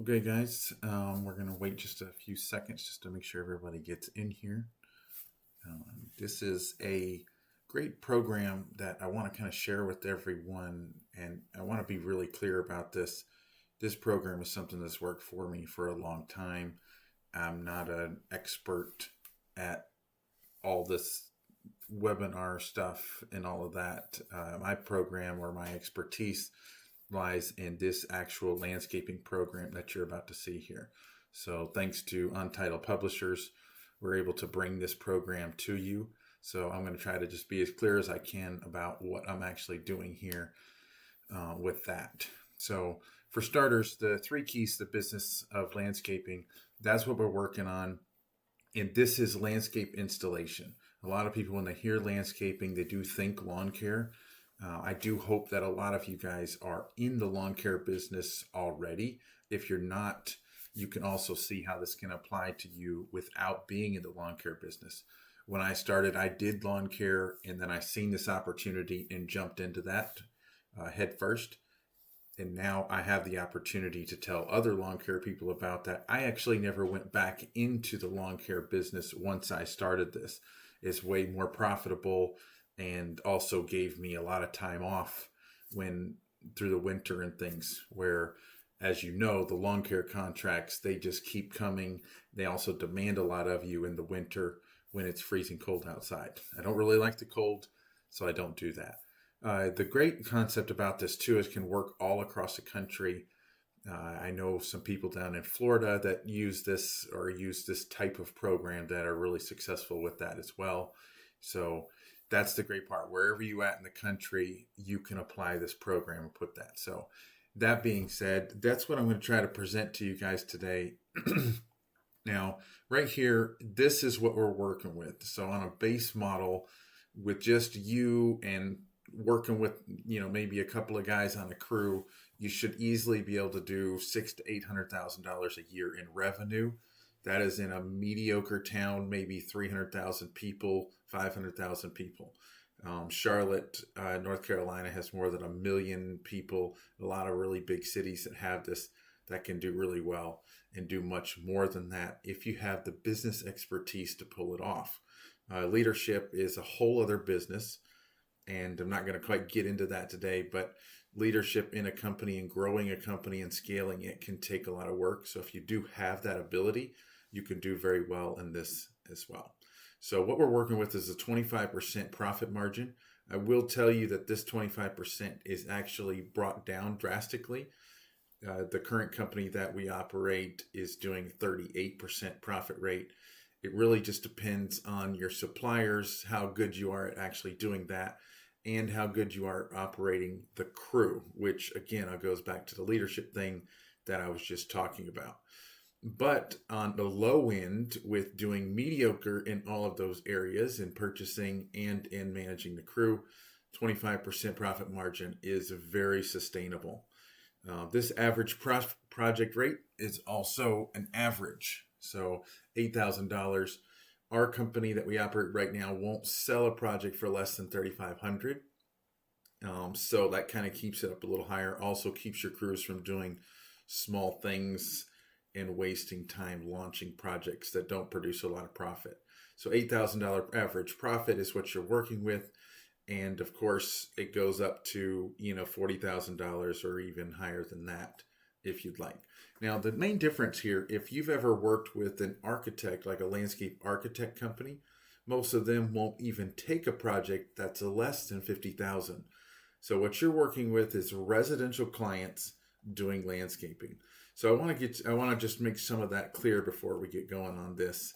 Okay, guys, we're going to wait just a few seconds just to make sure everybody gets in here. This is a great program that I want to kind of share with everyone, and I want to be really clear about this. This program is something that's worked for me for a long time. I'm not an expert at all this webinar stuff and all of that. My program or my expertise lies in this actual landscaping program that you're about to see here. So, thanks to Untitled Publishers, we're able to bring this program to you. So, I'm going to try to just be as clear as I can about what I'm actually doing here with that. So, for starters, the three keys to the business of landscaping, that's what we're working on. And this is landscape installation. A lot of people, when they hear landscaping, they do think lawn care. I do hope that a lot of you guys are in the lawn care business already. If you're not, you can also see how this can apply to you without being in the lawn care business. When I started, I did lawn care, and then I seen this opportunity and jumped into that head first. And now I have the opportunity to tell other lawn care people about that. I actually never went back into the lawn care business once I started this. It's way more profitable and also gave me a lot of time off when through the winter and things where, as you know, the lawn care contracts, they just keep coming. They also demand a lot of you in the winter when it's freezing cold outside. I don't really like the cold, so I don't do that. The great concept about this too is can work all across the country. I know some people down in Florida that use this or use this type of program that are really successful with that as well. So that's the great part. Wherever you at in the country, you can apply this program and put that. So that being said, that's what I'm going to try to present to you guys today. Now, right here, this is what we're working with. So on a base model with just you and working with, maybe a couple of guys on a crew, you should easily be able to do six to $800,000 a year in revenue. That is in a mediocre town, maybe 300,000 people, 500,000 people. Charlotte, North Carolina has more than 1 million people. A lot of really big cities that have this that can do really well and do much more than that if you have the business expertise to pull it off. Leadership is a whole other business, and I'm not going to quite get into that today, but leadership in a company and growing a company and scaling it can take a lot of work. So if you do have that ability, you can do very well in this as well. So what we're working with is a 25% profit margin. I will tell you that this 25% is actually brought down drastically. The current company that we operate is doing 38% profit rate. It really just depends on your suppliers, how good you are at actually doing that, and how good you are operating the crew, which again, goes back to the leadership thing that I was just talking about. But on the low end, with doing mediocre in all of those areas in purchasing and in managing the crew, 25% profit margin is very sustainable. This average project rate is also an average. So $8,000. Our company that we operate right now won't sell a project for less than 3,500. So that kind of keeps it up a little higher. Also keeps your crews from doing small things and wasting time launching projects that don't produce a lot of profit. So $8,000 average profit is what you're working with. And of course, it goes up to, $40,000 or even higher than that if you'd like. Now, the main difference here, if you've ever worked with an architect, like a landscape architect company, most of them won't even take a project that's less than 50,000. So what you're working with is residential clients doing landscaping. So I want to just make some of that clear before we get going on this.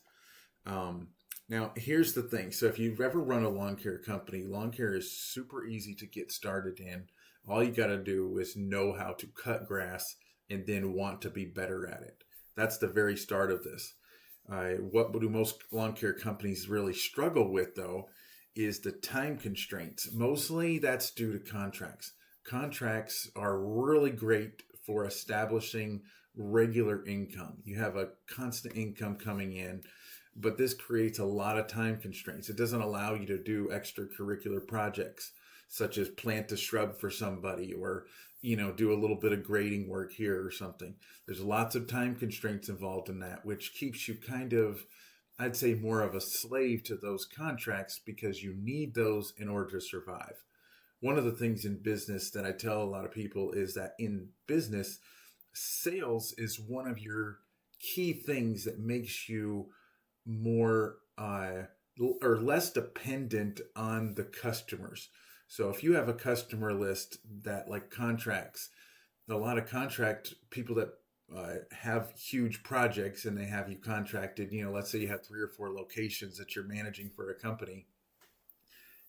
Now, here's the thing. So if you've ever run a lawn care company, lawn care is super easy to get started in. All you got to do is know how to cut grass and then want to be better at it. That's the very start of this. What do most lawn care companies really struggle with, though, is the time constraints. Mostly that's due to contracts. Contracts are really great for establishing regular income. You have a constant income coming in, but this creates a lot of time constraints. It doesn't allow you to do extracurricular projects such as plant a shrub for somebody or, do a little bit of grading work here or something. There's lots of time constraints involved in that, which keeps you kind of, I'd say, more of a slave to those contracts because you need those in order to survive. One of the things in business that I tell a lot of people is that in business, sales is one of your key things that makes you more or less dependent on the customers. So if you have a customer list that like contracts, a lot of contract people that have huge projects and they have you contracted, let's say you have 3 or 4 locations that you're managing for a company,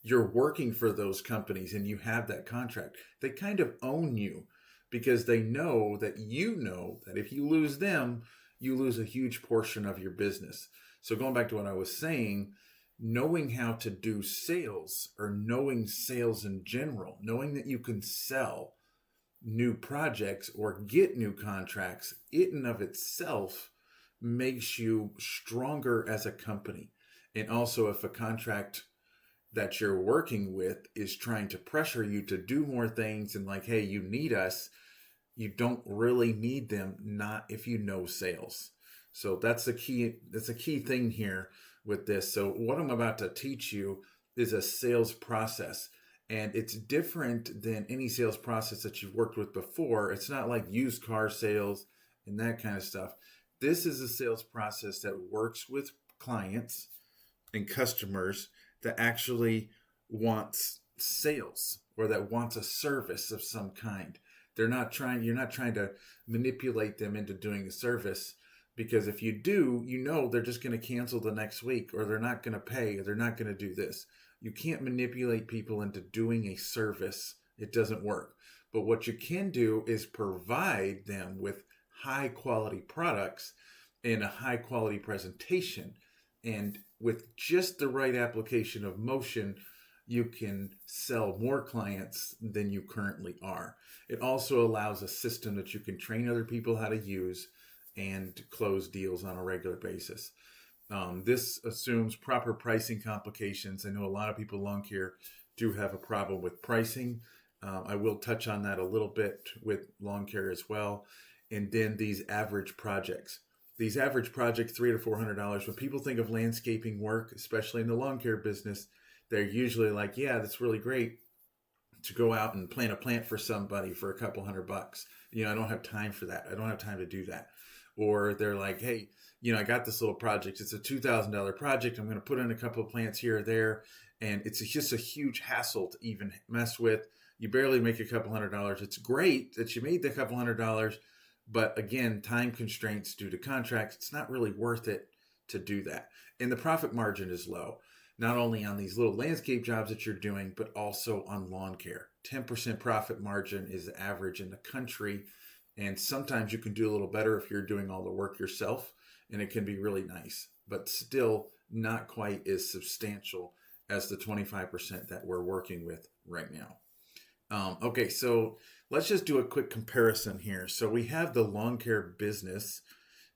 you're working for those companies and you have that contract. They kind of own you because they know that if you lose them, you lose a huge portion of your business. So going back to what I was saying, knowing how to do sales or knowing sales in general, knowing that you can sell new projects or get new contracts, it in of itself makes you stronger as a company. And also if a contract that you're working with is trying to pressure you to do more things and like, hey, you need us, you don't really need them, not if you know sales. So that's a key thing here with this. So what I'm about to teach you is a sales process. And it's different than any sales process that you've worked with before. It's not like used car sales and that kind of stuff. This is a sales process that works with clients and customers that actually wants sales or that wants a service of some kind. You're not trying to manipulate them into doing a service, because if you do, they're just going to cancel the next week, or they're not going to pay, or they're not going to do this. You can't manipulate people into doing a service. It doesn't work. But what you can do is provide them with high quality products and a high quality presentation. And with just the right application of motion, you can sell more clients than you currently are. It also allows a system that you can train other people how to use and close deals on a regular basis. This assumes proper pricing complications. I know a lot of people lawn care do have a problem with pricing. I will touch on that a little bit with lawn care as well. And then these average projects. These average projects, $300 to $400. When people think of landscaping work, especially in the lawn care business, they're usually like, yeah, that's really great to go out and plant a plant for somebody for a couple $100. I don't have time for that. I don't have time to do that. Or they're like, hey, I got this little project. It's a $2,000 project. I'm going to put in a couple of plants here or there. And it's just a huge hassle to even mess with. You barely make a couple $100. It's great that you made the couple $100. But again, time constraints due to contracts, it's not really worth it to do that. And the profit margin is low, not only on these little landscape jobs that you're doing, but also on lawn care. 10% profit margin is the average in the country. And sometimes you can do a little better if you're doing all the work yourself, and it can be really nice, but still not quite as substantial as the 25% that we're working with right now. Okay, so let's just do a quick comparison here. So we have the lawn care business,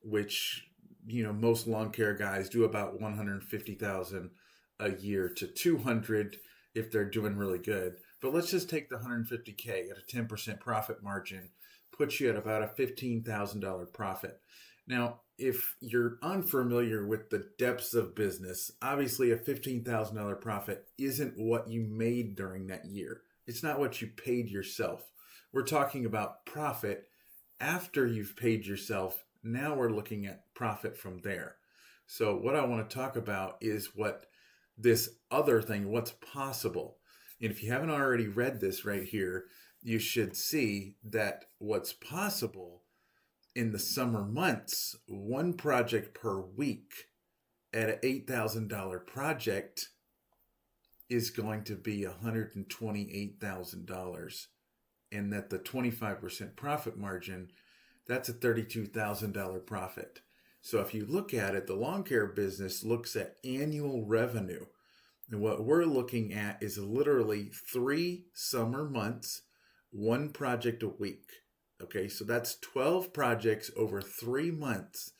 which, most lawn care guys do about 150,000 a year to 200 if they're doing really good. But let's just take the 150K at a 10% profit margin, puts you at about a $15,000 profit. Now, if you're unfamiliar with the depths of business, obviously a $15,000 profit isn't what you made during that year. It's not what you paid yourself. We're talking about profit after you've paid yourself. Now we're looking at profit from there. So what I want to talk about is what this other thing, what's possible. And if you haven't already read this right here, you should see that what's possible in the summer months, one project per week at an $8,000 project is going to be $128,000. And that the 25% profit margin, that's a $32,000 profit. So if you look at it, the lawn care business looks at annual revenue. And what we're looking at is literally 3 summer months, one project a week. Okay, so that's 12 projects over 3 months,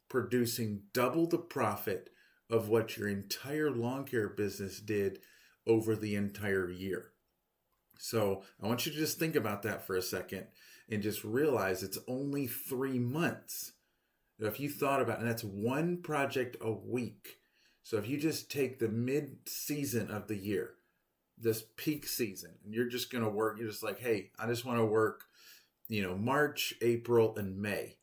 producing double the profit of what your entire lawn care business did over the entire year. So I want you to just think about that for a second and just realize it's only 3 months. If you thought about it, and that's one project a week. So if you just take the mid season of the year, this peak season, and you're just going to work, you're just like, hey, I just want to work, March, April, and May.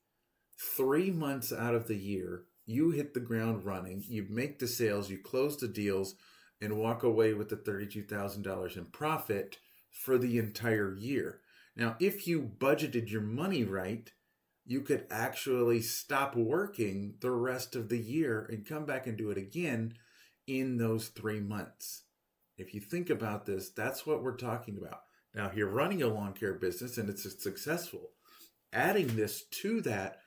3 months out of the year, you hit the ground running, you make the sales, you close the deals, and walk away with the $32,000 in profit for the entire year. Now, if you budgeted your money right, you could actually stop working the rest of the year and come back and do it again in those 3 months. If you think about this, that's what we're talking about. Now, if you're running a lawn care business and it's successful, adding this to that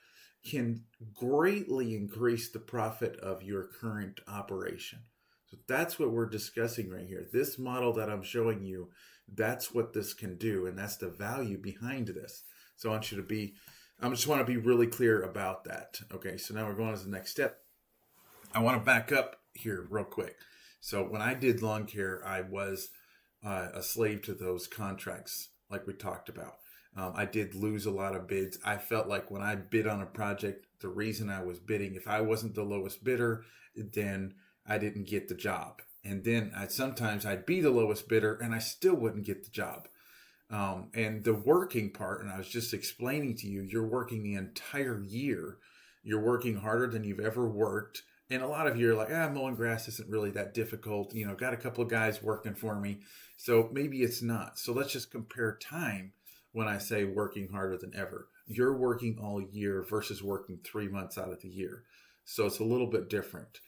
can greatly increase the profit of your current operation. So that's what we're discussing right here. This model that I'm showing you, that's what this can do, and that's the value behind this. So I just want to be really clear about that. Okay, so now we're going to the next step. I want to back up here real quick. So when I did lawn care, I was a slave to those contracts, like we talked about. I did lose a lot of bids. I felt like when I bid on a project, the reason I was bidding, if I wasn't the lowest bidder, then I didn't get the job. And then sometimes I'd be the lowest bidder and I still wouldn't get the job. And the working part, and I was just explaining to you, you're working the entire year. You're working harder than you've ever worked. And a lot of you are like, mowing grass isn't really that difficult. Got a couple of guys working for me. So maybe it's not. So let's just compare time when I say working harder than ever. You're working all year versus working 3 months out of the year. So it's a little bit different.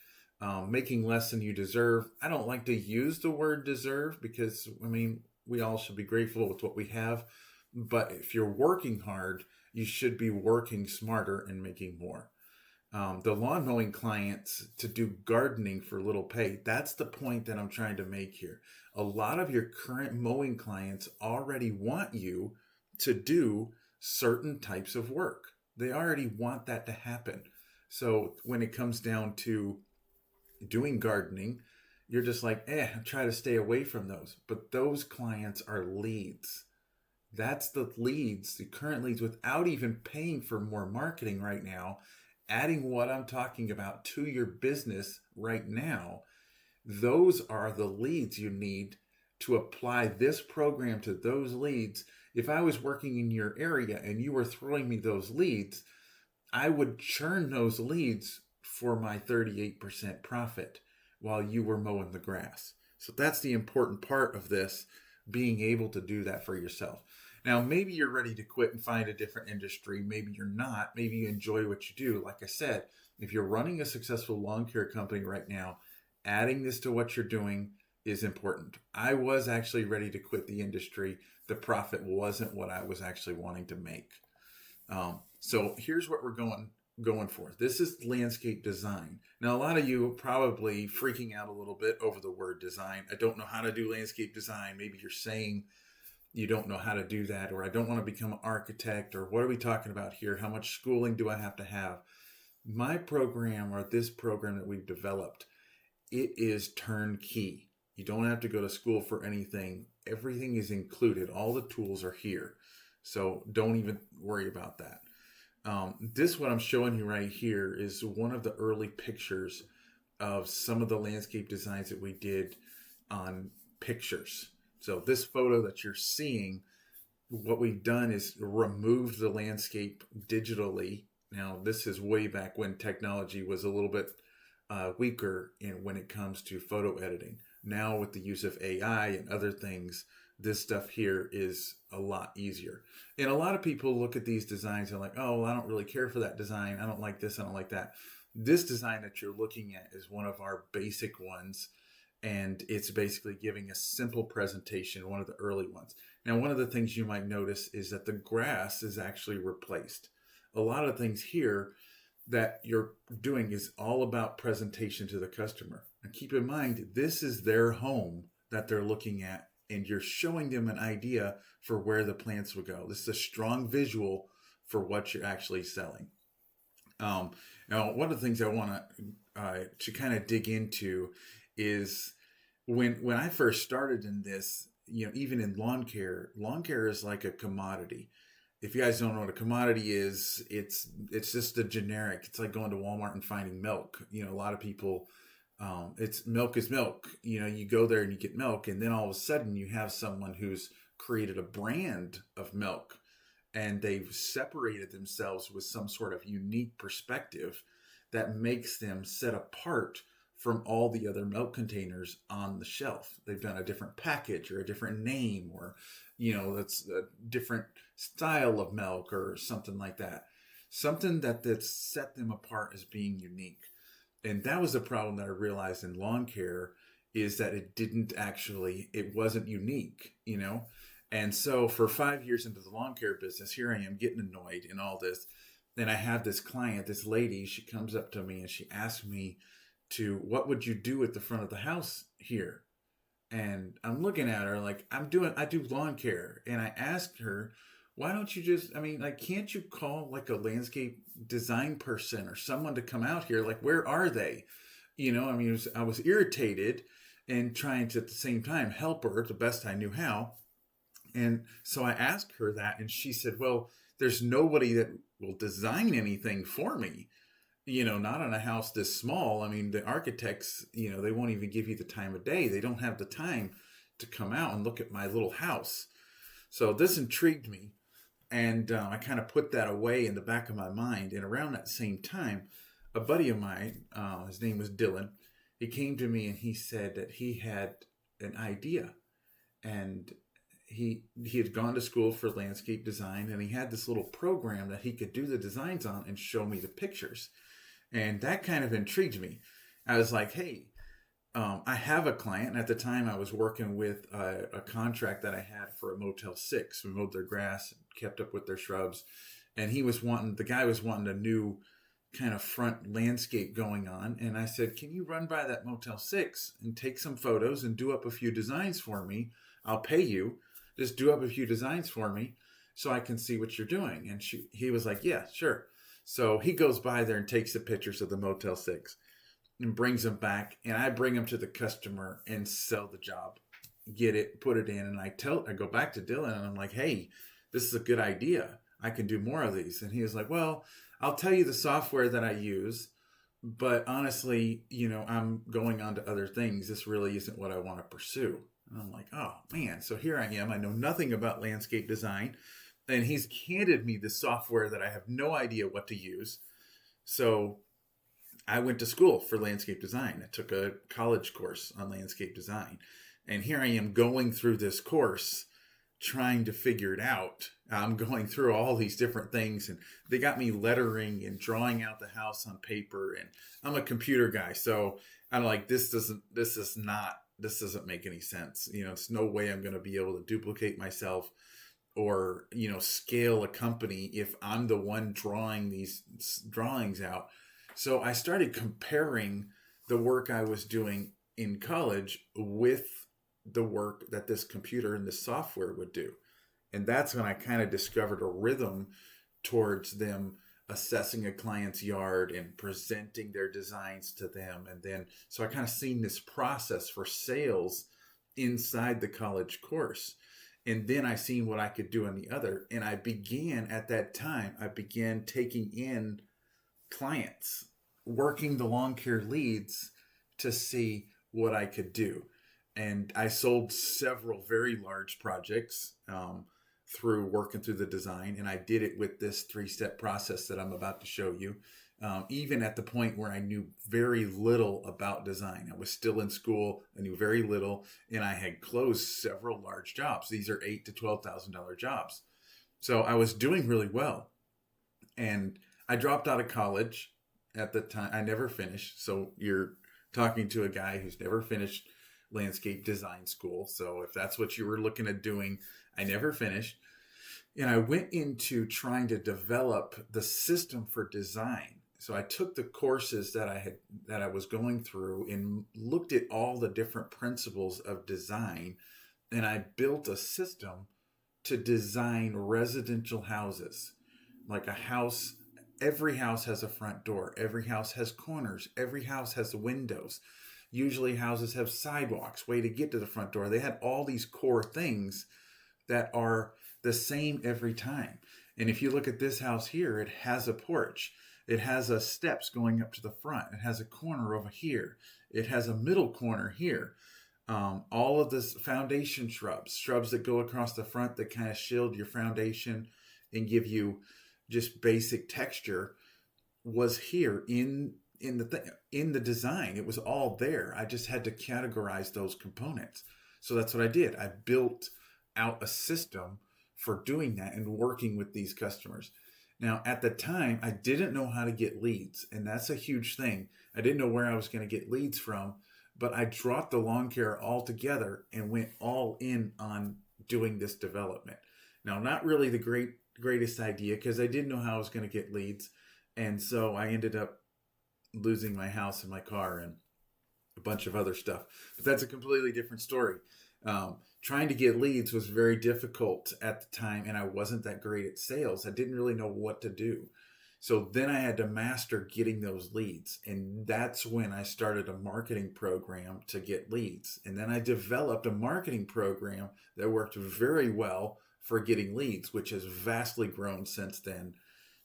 Making less than you deserve. I don't like to use the word deserve because, we all should be grateful with what we have. But if you're working hard, you should be working smarter and making more. The lawn mowing clients to do gardening for little pay. That's the point that I'm trying to make here. A lot of your current mowing clients already want you to do certain types of work. They already want that to happen. So when it comes down to doing gardening, you're just like, try to stay away from those. But those clients are leads. That's the leads, the current leads, without even paying for more marketing right now. Adding what I'm talking about to your business right now, those are the leads you need to apply this program to those leads. If I was working in your area and you were throwing me those leads, I would churn those leads for my 38% profit while you were mowing the grass. So that's the important part of this, being able to do that for yourself. Now, maybe you're ready to quit and find a different industry. Maybe you're not. Maybe you enjoy what you do. Like I said, if you're running a successful lawn care company right now, adding this to what you're doing is important. I was actually ready to quit the industry. The profit wasn't what I was actually wanting to make. So here's what we're going for. This is landscape design. Now, a lot of you are probably freaking out a little bit over the word design. I don't know how to do landscape design. Maybe you're saying you don't know how to do that, or I don't want to become an architect, or what are we talking about here? How much schooling do I have to have? My program, or this program that we've developed, it is turnkey. You don't have to go to school for anything. Everything is included. All the tools are here. So don't even worry about that. This, what I'm showing you right here, is one of the early pictures of some of the landscape designs that we did on pictures. So this photo that you're seeing, what we've done is removed the landscape digitally. Now, this is way back when technology was a little bit weaker when it comes to photo editing. Now, with the use of AI and other things, this stuff here is a lot easier. And a lot of people look at these designs and are like, oh, I don't really care for that design. I don't like this. I don't like that. This design that you're looking at is one of our basic ones. And it's basically giving a simple presentation, one of the early ones. Now, one of the things you might notice is that the grass is actually replaced. A lot of things here that you're doing is all about presentation to the customer. And keep in mind, this is their home that they're looking at, and you're showing them an idea for where the plants will go. This is a strong visual for what you're actually selling. Now, one of the things I want to kind of dig into is when I first started in this, even in lawn care is like a commodity. If you guys don't know what a commodity is, it's just a generic. It's like going to Walmart and finding milk. A lot of people, it's milk is milk. You go there and you get milk, and then all of a sudden you have someone who's created a brand of milk, and they've separated themselves with some sort of unique perspective that makes them set apart from all the other milk containers on the shelf. They've done a different package or a different name, or that's a different style of milk or something like that. Something that's set them apart as being unique. And that was the problem that I realized in lawn care, is that it wasn't unique. And so for 5 years into the lawn care business, here I am getting annoyed in all this. And I have this client, this lady, she comes up to me and she asks me what would you do at the front of the house here? And I'm looking at her like, I do lawn care. And I asked her, why don't you can't you call like a landscape design person or someone to come out here? Like, where are they? I was irritated and trying to at the same time help her the best I knew how. And so I asked her that, and she said, well, there's nobody that will design anything for me, not on a house this small. The architects, they won't even give you the time of day. They don't have the time to come out and look at my little house. So this intrigued me. And I kind of put that away in the back of my mind. And around that same time, a buddy of mine, his name was Dylan, he came to me and he said that he had an idea. And he had gone to school for landscape design, and he had this little program that he could do the designs on and show me the pictures. And that kind of intrigued me. I was like, hey, I have a client. And at the time I was working with a contract that I had for a Motel 6. We mowed their grass, kept up with their shrubs. And the guy was wanting a new kind of front landscape going on. And I said, can you run by that Motel 6 and take some photos and do up a few designs for me? I'll pay you. Just do up a few designs for me so I can see what you're doing. And he was like, yeah, sure. So he goes by there and takes the pictures of the Motel 6 and brings them back. And I bring them to the customer and sell the job, get it, put it in. And I go back to Dylan and I'm like, hey, this is a good idea. I can do more of these. And he was like, well, I'll tell you the software that I use, but honestly, I'm going on to other things. This really isn't what I want to pursue. And I'm like, oh man. So here I am. I know nothing about landscape design. And he's handed me the software that I have no idea what to use. So I went to school for landscape design. I took a college course on landscape design. And here I am going through this course, trying to figure it out. I'm going through all these different things, and they got me lettering and drawing out the house on paper. And I'm a computer guy. So I'm like, this doesn't make any sense. It's no way I'm going to be able to duplicate myself or, scale a company if I'm the one drawing these drawings out. So I started comparing the work I was doing in college with the work that this computer and this software would do. And that's when I kind of discovered a rhythm towards them assessing a client's yard and presenting their designs to them. And then, so I kind of seen this process for sales inside the college course. And then I seen what I could do on the other. And I began taking in clients, working the lawn care leads to see what I could do. And I sold several very large projects through working through the design. And I did it with this 3-step process that I'm about to show you. Even at the point where I knew very little about design. I was still in school. I knew very little. And I had closed several large jobs. These are $8,000 to $12,000 jobs. So I was doing really well. And I dropped out of college at the time. I never finished. So you're talking to a guy who's never finished landscape design school. So if that's what you were looking at doing, I never finished. And I went into trying to develop the system for design. So I took the courses that I was going through and looked at all the different principles of design. And I built a system to design residential houses. Like a house, every house has a front door. Every house has corners. Every house has windows. Usually houses have sidewalks, way to get to the front door. They had all these core things that are the same every time. And if you look at this house here, it has a porch. It has a steps going up to the front. It has a corner over here. It has a middle corner here. All of this foundation shrubs that go across the front that kind of shield your foundation and give you just basic texture was here in the design. It was all there. I just had to categorize those components. So that's what I did. I built out a system for doing that and working with these customers. Now, at the time, I didn't know how to get leads, and that's a huge thing. I didn't know where I was going to get leads from, but I dropped the lawn care altogether and went all in on doing this development. Now, not really the greatest idea because I didn't know how I was going to get leads, and so I ended up losing my house and my car and a bunch of other stuff. But that's a completely different story. Trying to get leads was very difficult at the time, and I wasn't that great at sales. I didn't really know what to do. So then I had to master getting those leads. And that's when I started a marketing program to get leads. And then I developed a marketing program that worked very well for getting leads, which has vastly grown since then.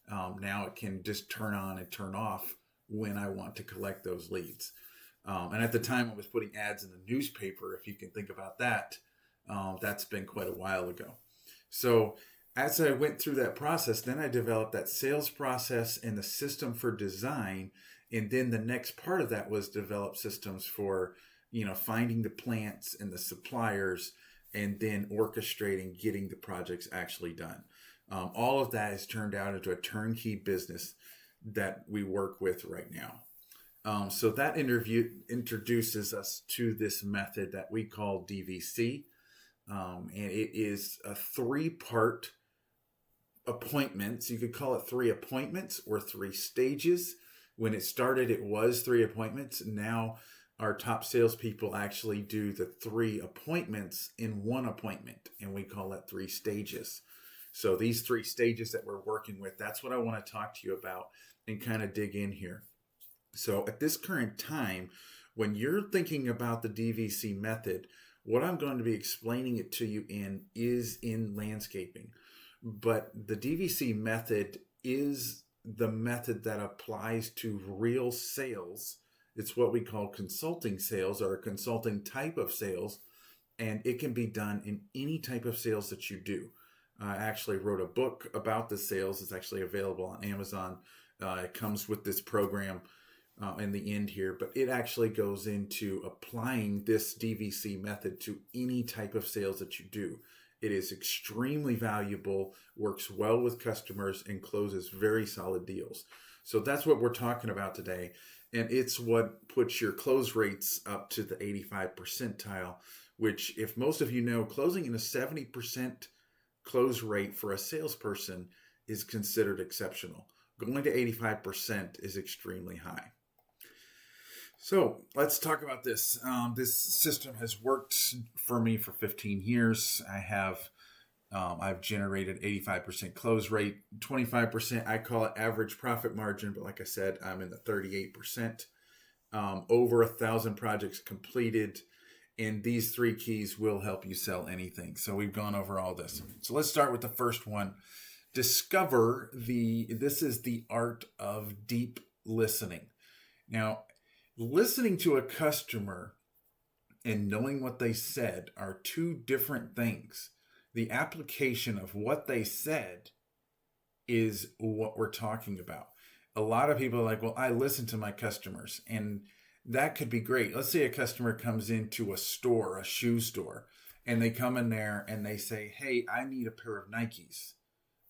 Now it can just turn on and turn off when I want to collect those leads. And at the time I was putting ads in the newspaper, if you can think about that. That's been quite a while ago. So as I went through that process, then I developed that sales process and the system for design. And then the next part of that was develop systems for, finding the plants and the suppliers and then orchestrating getting the projects actually done. All of that has turned out into a turnkey business that we work with right now. So that introduces us to this method that we call DVC. And it is a 3-part appointments. You could call it 3 appointments or 3 stages. When it started, it was 3 appointments. Now our top salespeople actually do the 3 appointments in 1 appointment, and we call it 3 stages. So these 3 stages that we're working with, that's what I want to talk to you about and kind of dig in here. So at this current time, when you're thinking about the DVC method, what I'm going to be explaining it to you is in landscaping. But the DVC method is the method that applies to real sales. It's what we call consulting sales or a consulting type of sales. And it can be done in any type of sales that you do. I actually wrote a book about the sales. It's actually available on Amazon. It comes with this program in the end here, but it actually goes into applying this DVC method to any type of sales that you do. It is extremely valuable, works well with customers, and closes very solid deals. So that's what we're talking about today. And it's what puts your close rates up to the 85 percentile, which, if most of you know, closing in a 70% close rate for a salesperson is considered exceptional. Going to 85% is extremely high. So let's talk about this. This system has worked for me for 15 years. I've generated 85% close rate, 25%. I call it average profit margin, but like I said, I'm in the 38%. Over 1,000 projects completed, and these 3 keys will help you sell anything. So we've gone over all this. So let's start with the first one. This is the art of deep listening. Now, listening to a customer and knowing what they said are 2 different things. The application of what they said is what we're talking about. A lot of people are like, well, I listen to my customers, and that could be great. Let's say a customer comes into a store, a shoe store, and they come in there and they say, hey, I need a pair of Nikes.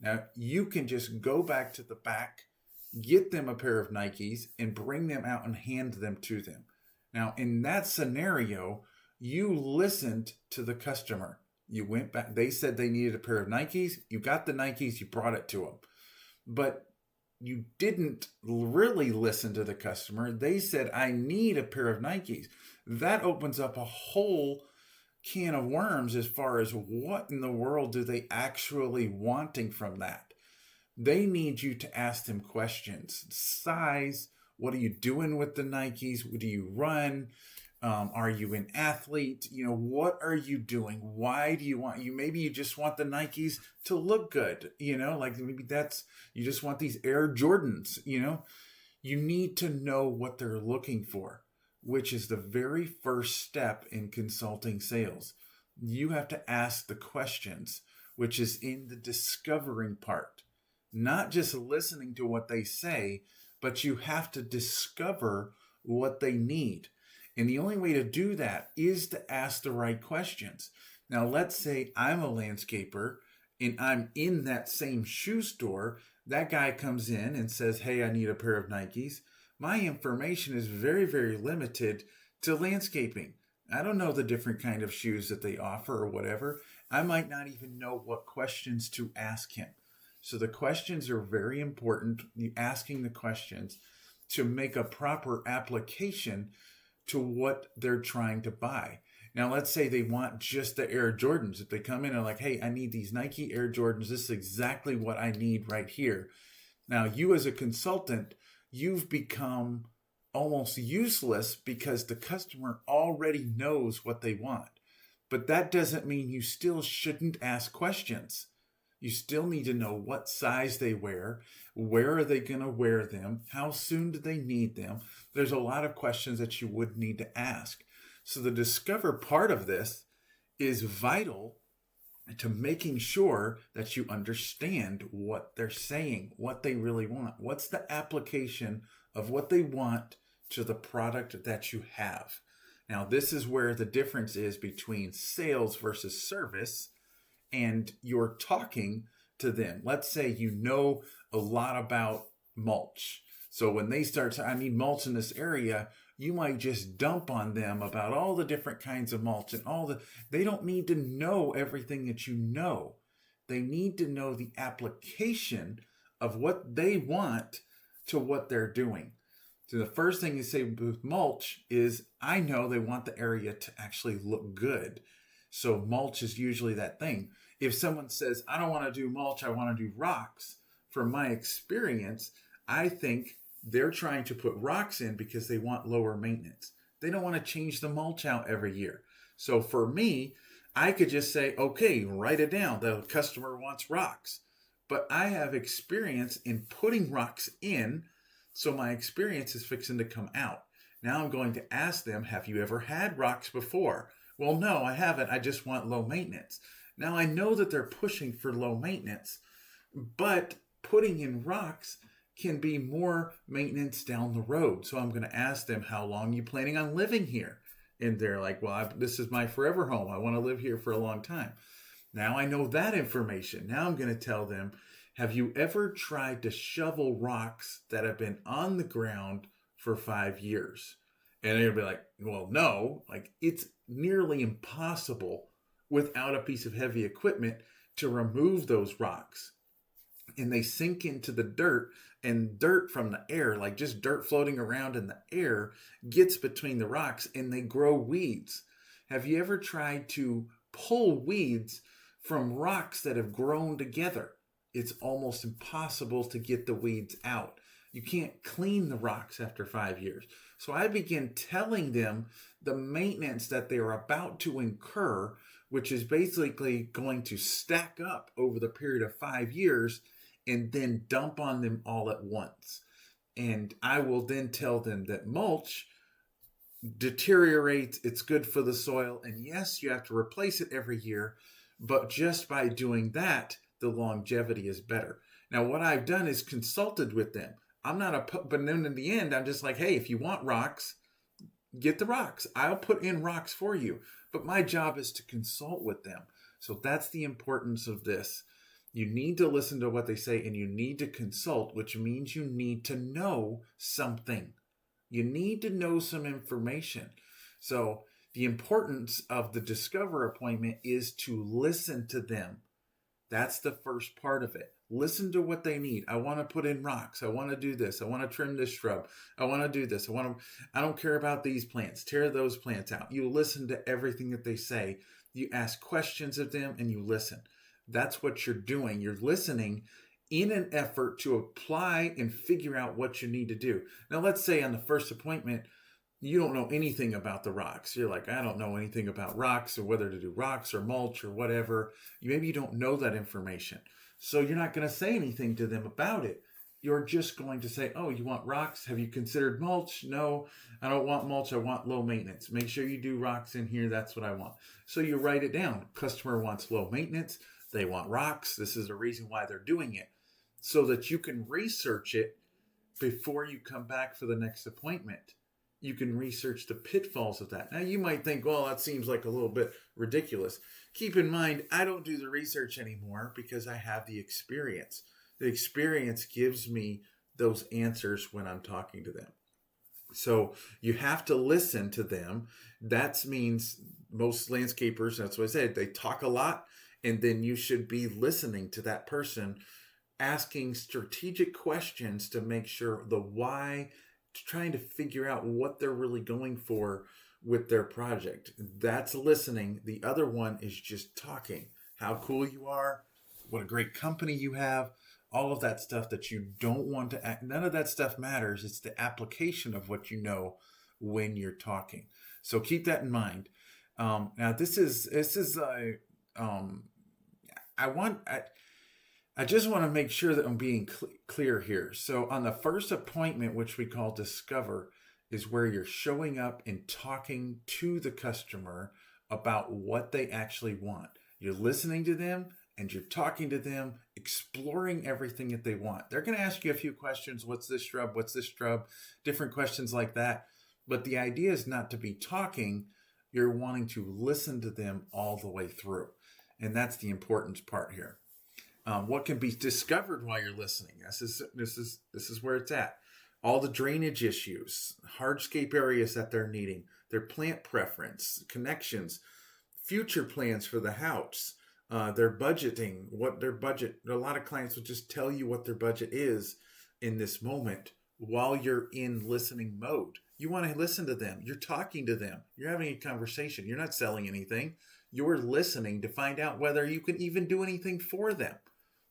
Now, you can just go back to the back, get them a pair of Nikes, and bring them out and hand them to them. Now, in that scenario, you listened to the customer. You went back. They said they needed a pair of Nikes. You got the Nikes. You brought it to them. But you didn't really listen to the customer. They said, I need a pair of Nikes. That opens up a whole can of worms as far as what in the world do they actually wanting from that. They need you to ask them questions. Size, what are you doing with the Nikes? What do you run? Are you an athlete? What are you doing? Why do you want maybe you just want the Nikes to look good, like maybe you just want these Air Jordans, you need to know what they're looking for, which is the very first step in consulting sales. You have to ask the questions, which is in the discovering part, not just listening to what they say, but you have to discover what they need. And the only way to do that is to ask the right questions. Now, let's say I'm a landscaper and I'm in that same shoe store. That guy comes in and says, hey, I need a pair of Nikes. My information is very, very limited to landscaping. I don't know the different kind of shoes that they offer or whatever. I might not even know what questions to ask him. So the questions are very important. You asking the questions to make a proper application to what they're trying to buy. Now, let's say they want just the Air Jordans. If they come in and like, hey, I need these Nike Air Jordans. This is exactly what I need right here. Now, you as a consultant, you've become almost useless because the customer already knows what they want. But that doesn't mean you still shouldn't ask questions. You still need to know what size they wear, where are they going to wear them, how soon do they need them. There's a lot of questions that you would need to ask. So the discover part of this is vital to making sure that you understand what they're saying, what they really want. What's the application of what they want to the product that you have? Now, this is where the difference is between sales versus service, and you're talking to them. Let's say you know a lot about mulch. So when they start I need mulch in this area, you might just dump on them about all the different kinds of mulch and they don't need to know everything that you know. They need to know the application of what they want to what they're doing. So the first thing you say with mulch is, I know they want the area to actually look good. So mulch is usually that thing. If someone says, I don't want to do mulch, I want to do rocks, from my experience, I think they're trying to put rocks in because they want lower maintenance. They don't want to change the mulch out every year. So for me, I could just say, okay, write it down. The customer wants rocks. But I have experience in putting rocks in, so my experience is fixing to come out. Now I'm going to ask them, have you ever had rocks before? Well, no, I haven't. I just want low maintenance. Now I know that they're pushing for low maintenance, but putting in rocks can be more maintenance down the road. So I'm going to ask them, how long are you planning on living here? And they're like, well, this is my forever home. I want to live here for a long time. Now I know that information. Now I'm going to tell them, have you ever tried to shovel rocks that have been on the ground for 5 years? And they'll be like, well, no, like it's nearly impossible without a piece of heavy equipment to remove those rocks. And they sink into the dirt, and dirt from the air, like just dirt floating around in the air, gets between the rocks and they grow weeds. Have you ever tried to pull weeds from rocks that have grown together? It's almost impossible to get the weeds out. You can't clean the rocks after 5 years. So I begin telling them the maintenance that they're about to incur, which is basically going to stack up over the period of 5 years and then dump on them all at once. And I will then tell them that mulch deteriorates, it's good for the soil, and yes, you have to replace it every year, but just by doing that, the longevity is better. Now, what I've done is consulted with them. But then in the end, I'm just like, hey, if you want rocks, get the rocks. I'll put in rocks for you. But my job is to consult with them. So that's the importance of this. You need to listen to what they say, and you need to consult, which means you need to know something. You need to know some information. So the importance of the Discover appointment is to listen to them. That's the first part of it. Listen to what they need. I want to put in rocks. I want to do this. I want to trim this shrub. I want to do this. I don't care about these plants. Tear those plants out. You listen to everything that they say. You ask questions of them and you listen. That's what you're doing. You're listening in an effort to apply and figure out what you need to do. Now, let's say on the first appointment, you don't know anything about the rocks. You're like, I don't know anything about rocks or whether to do rocks or mulch or whatever. Maybe you don't know that information. So you're not going to say anything to them about it. You're just going to say, oh, you want rocks? Have you considered mulch? No, I don't want mulch. I want low maintenance. Make sure you do rocks in here. That's what I want. So you write it down. Customer wants low maintenance. They want rocks. This is the reason why they're doing it, so that you can research it before you come back for the next appointment. You can research the pitfalls of that. Now, you might think, well, that seems like a little bit ridiculous. Keep in mind, I don't do the research anymore because I have the experience. The experience gives me those answers when I'm talking to them. So you have to listen to them. That means most landscapers, that's what I said, they talk a lot, and then you should be listening to that person, asking strategic questions to make sure the why, trying to figure out what they're really going for with their project. That's listening. The other one is just talking. How cool you are, what a great company you have, all of that stuff that you don't want to act. None of that stuff matters. It's the application of what you know when you're talking. So keep that in mind. Now this is I just want to make sure that I'm being clear here. So on the first appointment, which we call discover, is where you're showing up and talking to the customer about what they actually want. You're listening to them and you're talking to them, exploring everything that they want. They're going to ask you a few questions. What's this shrub? What's this shrub? Different questions like that. But the idea is not to be talking. You're wanting to listen to them all the way through. And that's the important part here. What can be discovered while you're listening? This is where it's at. All the drainage issues, hardscape areas that they're needing, their plant preference, connections, future plans for the house, their budgeting, what their budget. A lot of clients will just tell you what their budget is in this moment while you're in listening mode. You want to listen to them. You're talking to them. You're having a conversation. You're not selling anything. You're listening to find out whether you can even do anything for them.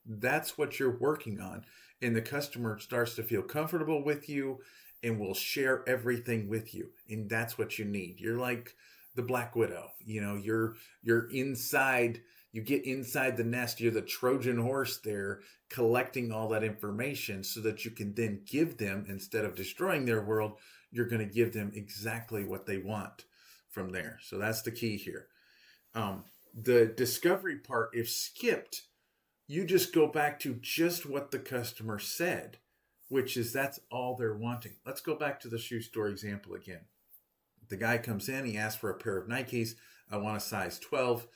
That's what you're working on. And the customer starts to feel comfortable with you and will share everything with you. And that's what you need. You're like the Black Widow. You know, you're inside, you get inside the nest. You're the Trojan horse there, collecting all that information so that you can then give them, instead of destroying their world, you're going to give them exactly what they want from there. So that's the key here. The discovery part, if skipped, you just go back to just what the customer said, which is that's all they're wanting. Let's go back to the shoe store example again. The guy comes in, he asks for a pair of Nikes. I want a size 12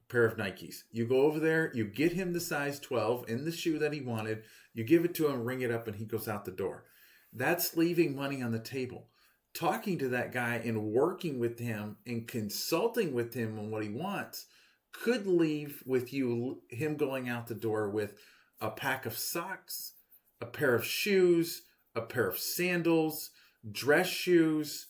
pair of Nikes. You go over there, you get him the size 12 in the shoe that he wanted. You give it to him, ring it up, and he goes out the door. That's leaving money on the table. Talking to that guy and working with him and consulting with him on what he wants could leave with him going out the door with a pack of socks, a pair of shoes, a pair of sandals, dress shoes.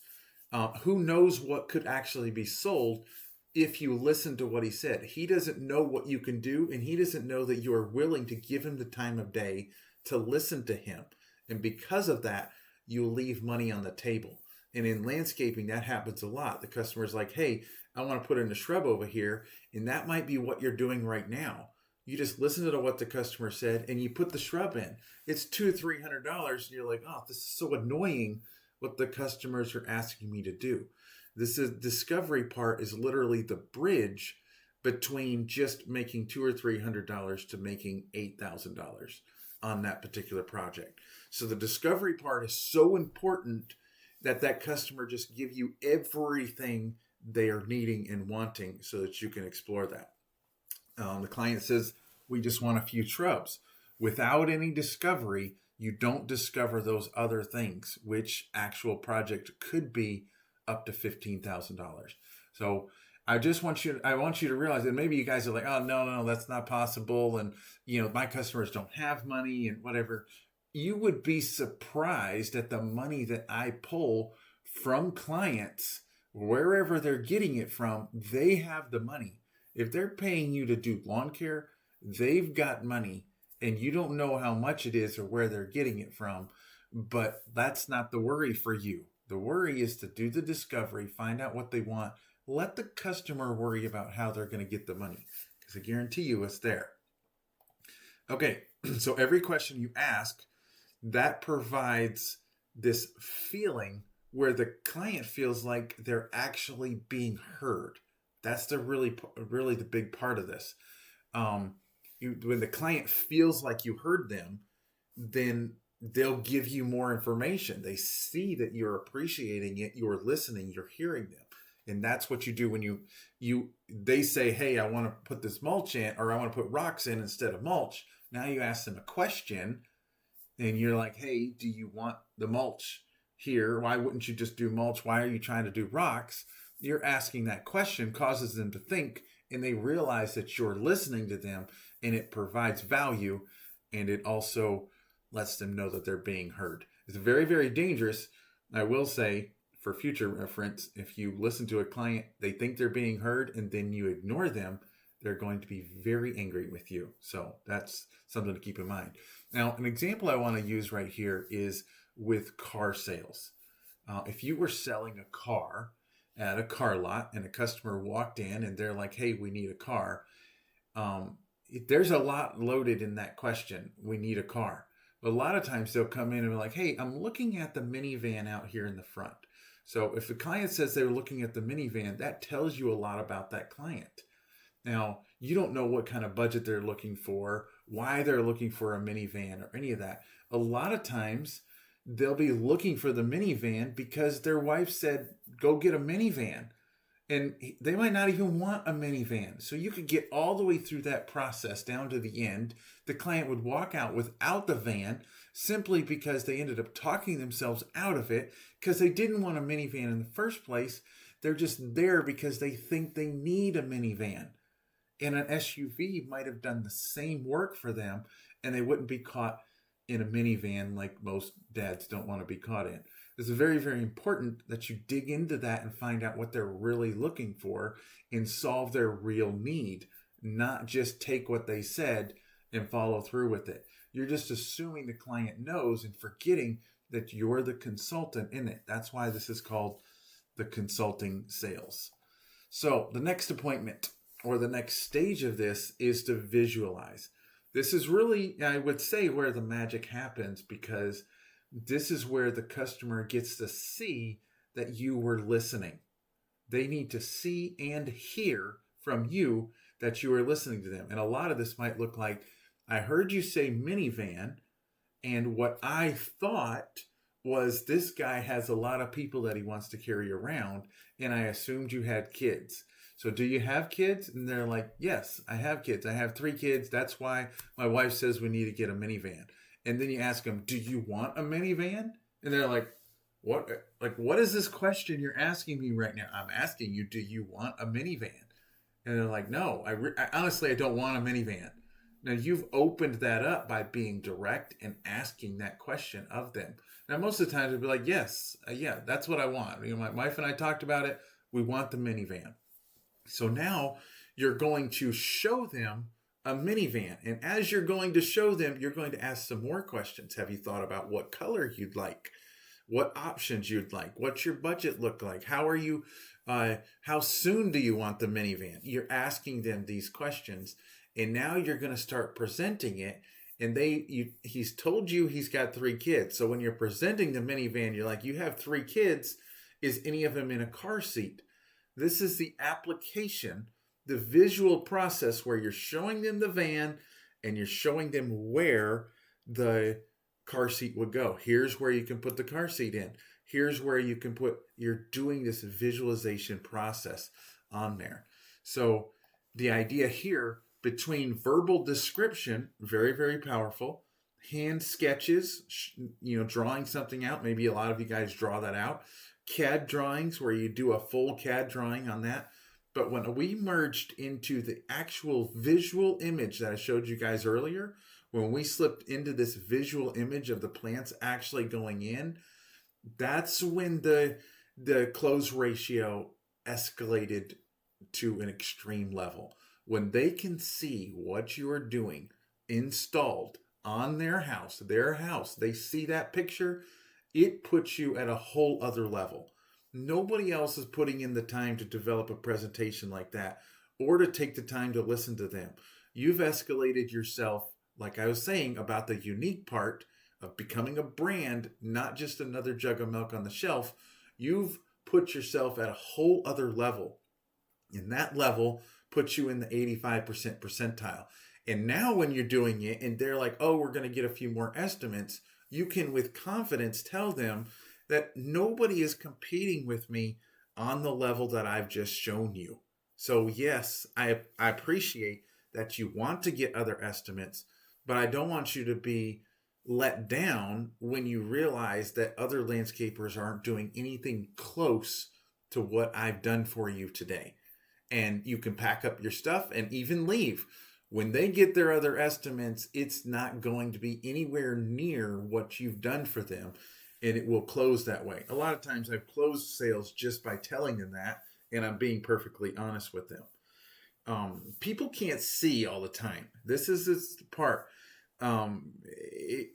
Who knows what could actually be sold if you listen to what he said. He doesn't know what you can do, and he doesn't know that you are willing to give him the time of day to listen to him. And because of that, you leave money on the table. And in landscaping, that happens a lot. The customer's like, hey, I want to put in a shrub over here. And that might be what you're doing right now. You just listen to what the customer said and you put the shrub in. It's $200-300. And you're like, oh, this is so annoying what the customers are asking me to do. This is discovery part is literally the bridge between just making $200 or $300 to making $8,000 on that particular project. So the discovery part is so important that customer just give you everything they are needing and wanting so that you can explore that. The client says, we just want a few shrubs. Without any discovery, you don't discover those other things, which actual project could be up to $15,000. So I want you to realize that maybe you guys are like, oh, no, that's not possible. And, my customers don't have money and whatever. You would be surprised at the money that I pull from clients, wherever they're getting it from. They have the money. If they're paying you to do lawn care, they've got money, and you don't know how much it is or where they're getting it from. But that's not the worry for you. The worry is to do the discovery, find out what they want, let the customer worry about how they're going to get the money, because I guarantee you it's there. Okay, so every question you ask, that provides this feeling where the client feels like they're actually being heard. That's the really the big part of this. When the client feels like you heard them, then they'll give you more information. They see that you're appreciating it, you're listening, you're hearing them. And that's what you do when they say, hey, I want to put this mulch in, or I want to put rocks in instead of mulch. Now you ask them a question and you're like, hey, do you want the mulch here? Why wouldn't you just do mulch? Why are you trying to do rocks? You're asking that question, causes them to think, and they realize that you're listening to them, and it provides value, and it also lets them know that they're being heard. It's very, very dangerous. I will say, for future reference, if you listen to a client, they think they're being heard, and then you ignore them, they're going to be very angry with you. So that's something to keep in mind. Now, an example I want to use right here is with car sales. If you were selling a car at a car lot and a customer walked in and they're like, hey, we need a car. There's a lot loaded in that question. We need a car. But a lot of times they'll come in and be like, hey, I'm looking at the minivan out here in the front. So if the client says they're looking at the minivan, that tells you a lot about that client. Now, you don't know what kind of budget they're looking for, why they're looking for a minivan or any of that. A lot of times they'll be looking for the minivan because their wife said, go get a minivan. And they might not even want a minivan. So you could get all the way through that process down to the end. The client would walk out without the van simply because they ended up talking themselves out of it because they didn't want a minivan in the first place. They're just there because they think they need a minivan. And an SUV might have done the same work for them, and they wouldn't be caught in a minivan like most dads don't want to be caught in. It's very, very important that you dig into that and find out what they're really looking for and solve their real need, not just take what they said and follow through with it. You're just assuming the client knows and forgetting that you're the consultant in it. That's why this is called the consulting sales. So the next appointment, or the next stage of this, is to visualize. This is really, I would say, where the magic happens, because this is where the customer gets to see that you were listening. They need to see and hear from you that you are listening to them. And a lot of this might look like, I heard you say minivan, and what I thought was this guy has a lot of people that he wants to carry around, and I assumed you had kids. So do you have kids? And they're like, yes, I have kids. I have 3 kids. That's why my wife says we need to get a minivan. And then you ask them, do you want a minivan? And they're like, what? Like, what is this question you're asking me right now? I'm asking you, do you want a minivan? And they're like, no, I honestly, I don't want a minivan. Now, you've opened that up by being direct and asking that question of them. Now, most of the time, they'll be like, yes, yeah, that's what I want. You know, my wife and I talked about it. We want the minivan. So now you're going to show them a minivan. And as you're going to show them, you're going to ask some more questions. Have you thought about what color you'd like? What options you'd like? What's your budget look like? How are you, how soon do you want the minivan? You're asking them these questions. And now you're going to start presenting it. And he's told you he's got 3 kids. So when you're presenting the minivan, you're like, you have 3 kids. Is any of them in a car seat? This is the application, the visual process where you're showing them the van and you're showing them where the car seat would go. Here's where you can put the car seat in. Here's where you can you're doing this visualization process on there. So the idea here, between verbal description, very, very powerful, hand sketches, drawing something out. Maybe a lot of you guys draw that out. CAD drawings where you do a full CAD drawing on that. But when we merged into the actual visual image that I showed you guys earlier, when we slipped into this visual image of the plants actually going in, that's when the close ratio escalated to an extreme level. When they can see what you are doing installed on their house, they see that picture, it puts you at a whole other level. Nobody else is putting in the time to develop a presentation like that or to take the time to listen to them. You've escalated yourself, like I was saying, about the unique part of becoming a brand, not just another jug of milk on the shelf. You've put yourself at a whole other level. And that level puts you in the 85% percentile. And now, when you're doing it and they're like, oh, we're going to get a few more estimates, you can with confidence tell them that nobody is competing with me on the level that I've just shown you. So, yes, I appreciate that you want to get other estimates, but I don't want you to be let down when you realize that other landscapers aren't doing anything close to what I've done for you today. And you can pack up your stuff and even leave. When they get their other estimates, it's not going to be anywhere near what you've done for them, and it will close that way. A lot of times I've closed sales just by telling them that, and I'm being perfectly honest with them. People can't see all the time. This is this part.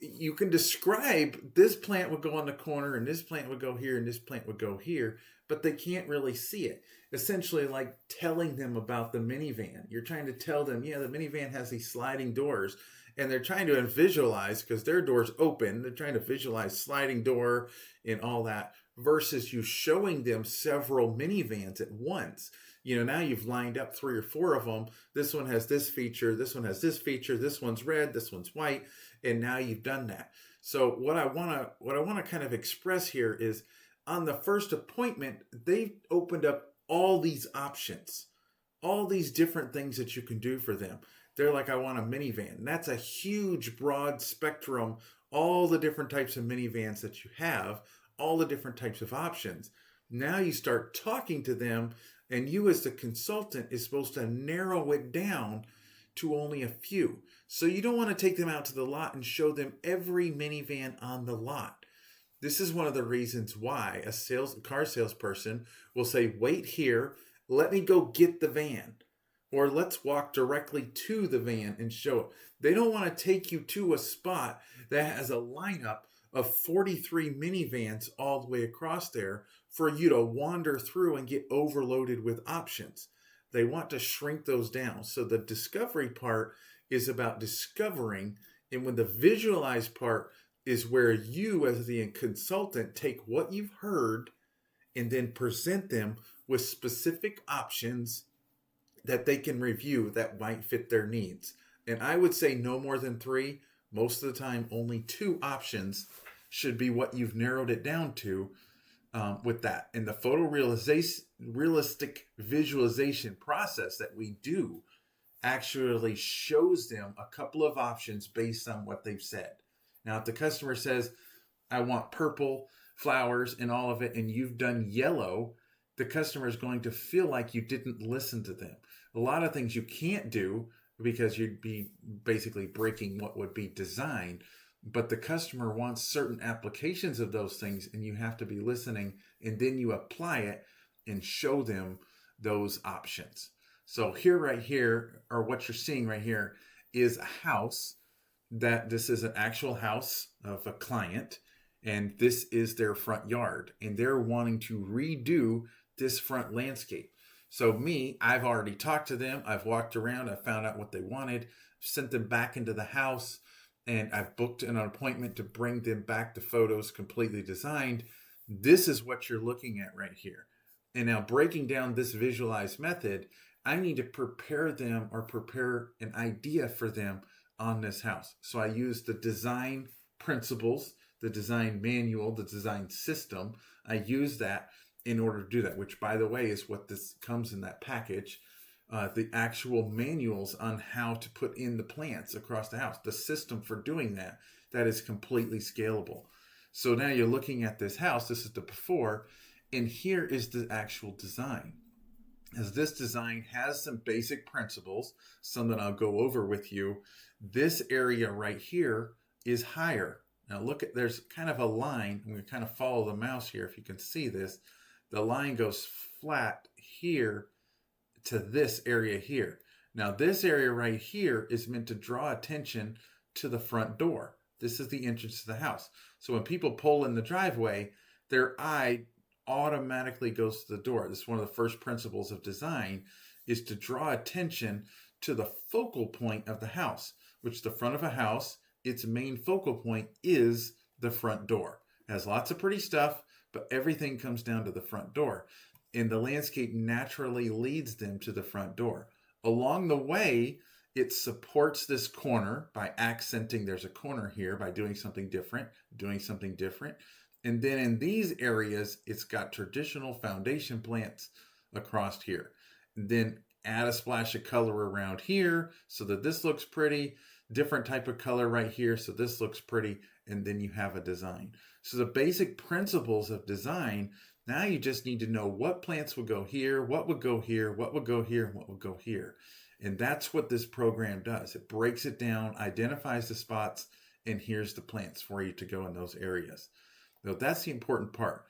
You can describe this plant would go on the corner and this plant would go here and this plant would go here, but they can't really see it. Essentially, like telling them about the minivan. You're trying to tell them, yeah, the minivan has these sliding doors, and they're trying to visualize because their door's open. They're trying to visualize sliding door and all that versus you showing them several minivans at once. Now you've lined up 3 or 4 of them. This one has this feature. This one has this feature. This one's red. This one's white. And now you've done that. So what I want to kind of express here is on the first appointment, they've opened up all these options, all these different things that you can do for them. They're like, I want a minivan. And that's a huge, broad spectrum, all the different types of minivans that you have, all the different types of options. Now you start talking to them, and you as the consultant is supposed to narrow it down to only a few. So you don't want to take them out to the lot and show them every minivan on the lot. This is one of the reasons why a car salesperson will say, wait here, let me go get the van. Or let's walk directly to the van and show it. They don't want to take you to a spot that has a lineup of 43 minivans all the way across there for you to wander through and get overloaded with options. They want to shrink those down. So the discovery part is about discovering, and when the visualize part is where you as the consultant take what you've heard and then present them with specific options that they can review that might fit their needs. And I would say no more than 3. Most of the time, only 2 options should be what you've narrowed it down to with that. And the photorealistic visualization process that we do actually shows them a couple of options based on what they've said. Now, if the customer says, I want purple flowers and all of it, and you've done yellow, the customer is going to feel like you didn't listen to them. A lot of things you can't do because you'd be basically breaking what would be designed, but the customer wants certain applications of those things, and you have to be listening, and then you apply it and show them those options. So right here, or what you're seeing right here, is a house that this is an actual house of a client, and this is their front yard, and they're wanting to redo this front landscape. So I've already talked to them. I've walked around. I found out what they wanted, sent them back into the house, and I've booked an appointment to bring them back the photos completely designed. This is what you're looking at right here. And now breaking down this visualized method, I need to prepare them or prepare an idea for them on this house. So I use the design principles, the design manual, the design system. I use that in order to do that, which, by the way, is what this comes in that package. The actual manuals on how to put in the plants across the house, the system for doing that is completely scalable. So now you're looking at this house. This is the before, and here is the actual design. As this design has some basic principles, some that I'll go over with you. This area right here is higher. Now look at, there's kind of a line. I'm going to kind of follow the mouse here. If you can see this, the line goes flat here to this area here. Now this area right here is meant to draw attention to the front door. This is the entrance to the house. So when people pull in the driveway, their eye automatically goes to the door. This is one of the first principles of design, is to draw attention to the focal point of the house, which the front of a house, its main focal point is the front door. It has lots of pretty stuff, but everything comes down to the front door. And the landscape naturally leads them to the front door. Along the way, it supports this corner by accenting there's a corner here by doing something different. And then in these areas, it's got traditional foundation plants across here. And then add a splash of color around here so that this looks pretty. Different type of color right here so this looks pretty. And then you have a design. So the basic principles of design, now you just need to know what plants would go here, what would go here, what would go here, and what would go here. And that's what this program does. It breaks it down, identifies the spots, and here's the plants for you to go in those areas. So that's the important part.